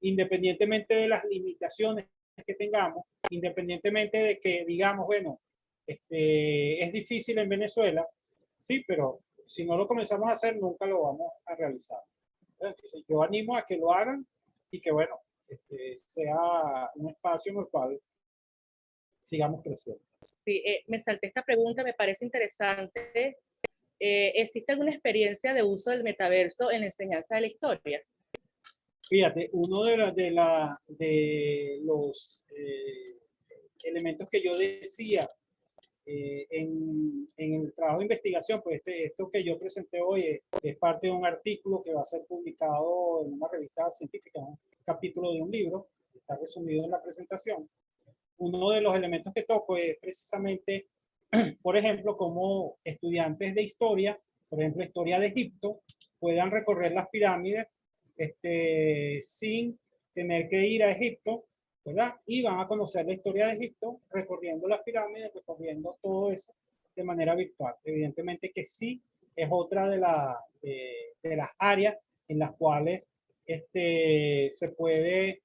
independientemente de las limitaciones que tengamos, independientemente de que digamos, bueno, es difícil en Venezuela, sí, pero si no lo comenzamos a hacer, nunca lo vamos a realizar. Entonces, yo animo a que lo hagan y que, bueno, sea un espacio en el cual sigamos creciendo. Sí, me salté esta pregunta, me parece interesante. ¿Existe alguna experiencia de uso del metaverso en la enseñanza de la historia? Fíjate, uno de los elementos que yo decía en el trabajo de investigación, pues esto que yo presenté hoy es parte de un artículo que va a ser publicado en una revista científica, un capítulo de un libro, está resumido en la presentación. Uno de los elementos que toco es precisamente, por ejemplo, cómo estudiantes de historia, por ejemplo, historia de Egipto, puedan recorrer las pirámides sin tener que ir a Egipto, ¿verdad? Y van a conocer la historia de Egipto recorriendo las pirámides, recorriendo todo eso de manera virtual. Evidentemente que sí es otra de las áreas en las cuales se puede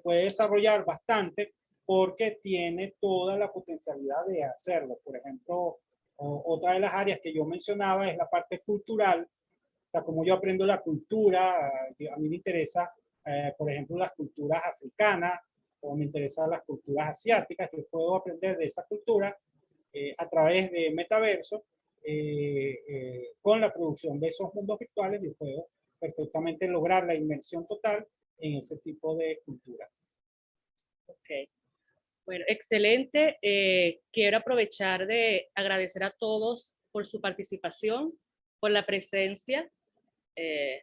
desarrollar bastante porque tiene toda la potencialidad de hacerlo. Por ejemplo, otra de las áreas que yo mencionaba es la parte cultural. O sea, como yo aprendo la cultura, a mí me interesa, por ejemplo, las culturas africanas, o me interesan las culturas asiáticas, que puedo aprender de esa cultura a través de metaverso, con la producción de esos mundos virtuales, yo puedo perfectamente lograr la inmersión total en ese tipo de cultura. Ok. Bueno, excelente. Quiero aprovechar de agradecer a todos por su participación, por la presencia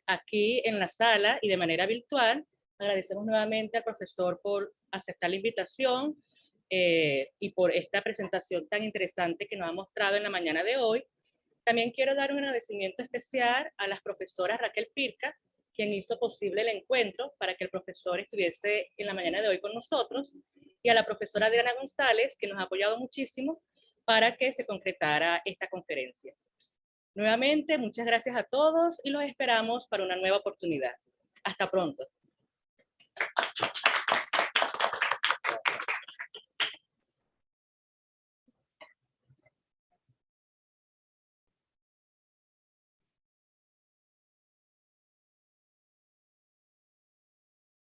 aquí en la sala y de manera virtual. Agradecemos nuevamente al profesor por aceptar la invitación y por esta presentación tan interesante que nos ha mostrado en la mañana de hoy. También quiero dar un agradecimiento especial a las profesoras Raquel Pirca, quien hizo posible el encuentro para que el profesor estuviese en la mañana de hoy con nosotros, y a la profesora Adriana González, que nos ha apoyado muchísimo para que se concretara esta conferencia. Nuevamente, muchas gracias a todos y los esperamos para una nueva oportunidad. Hasta pronto.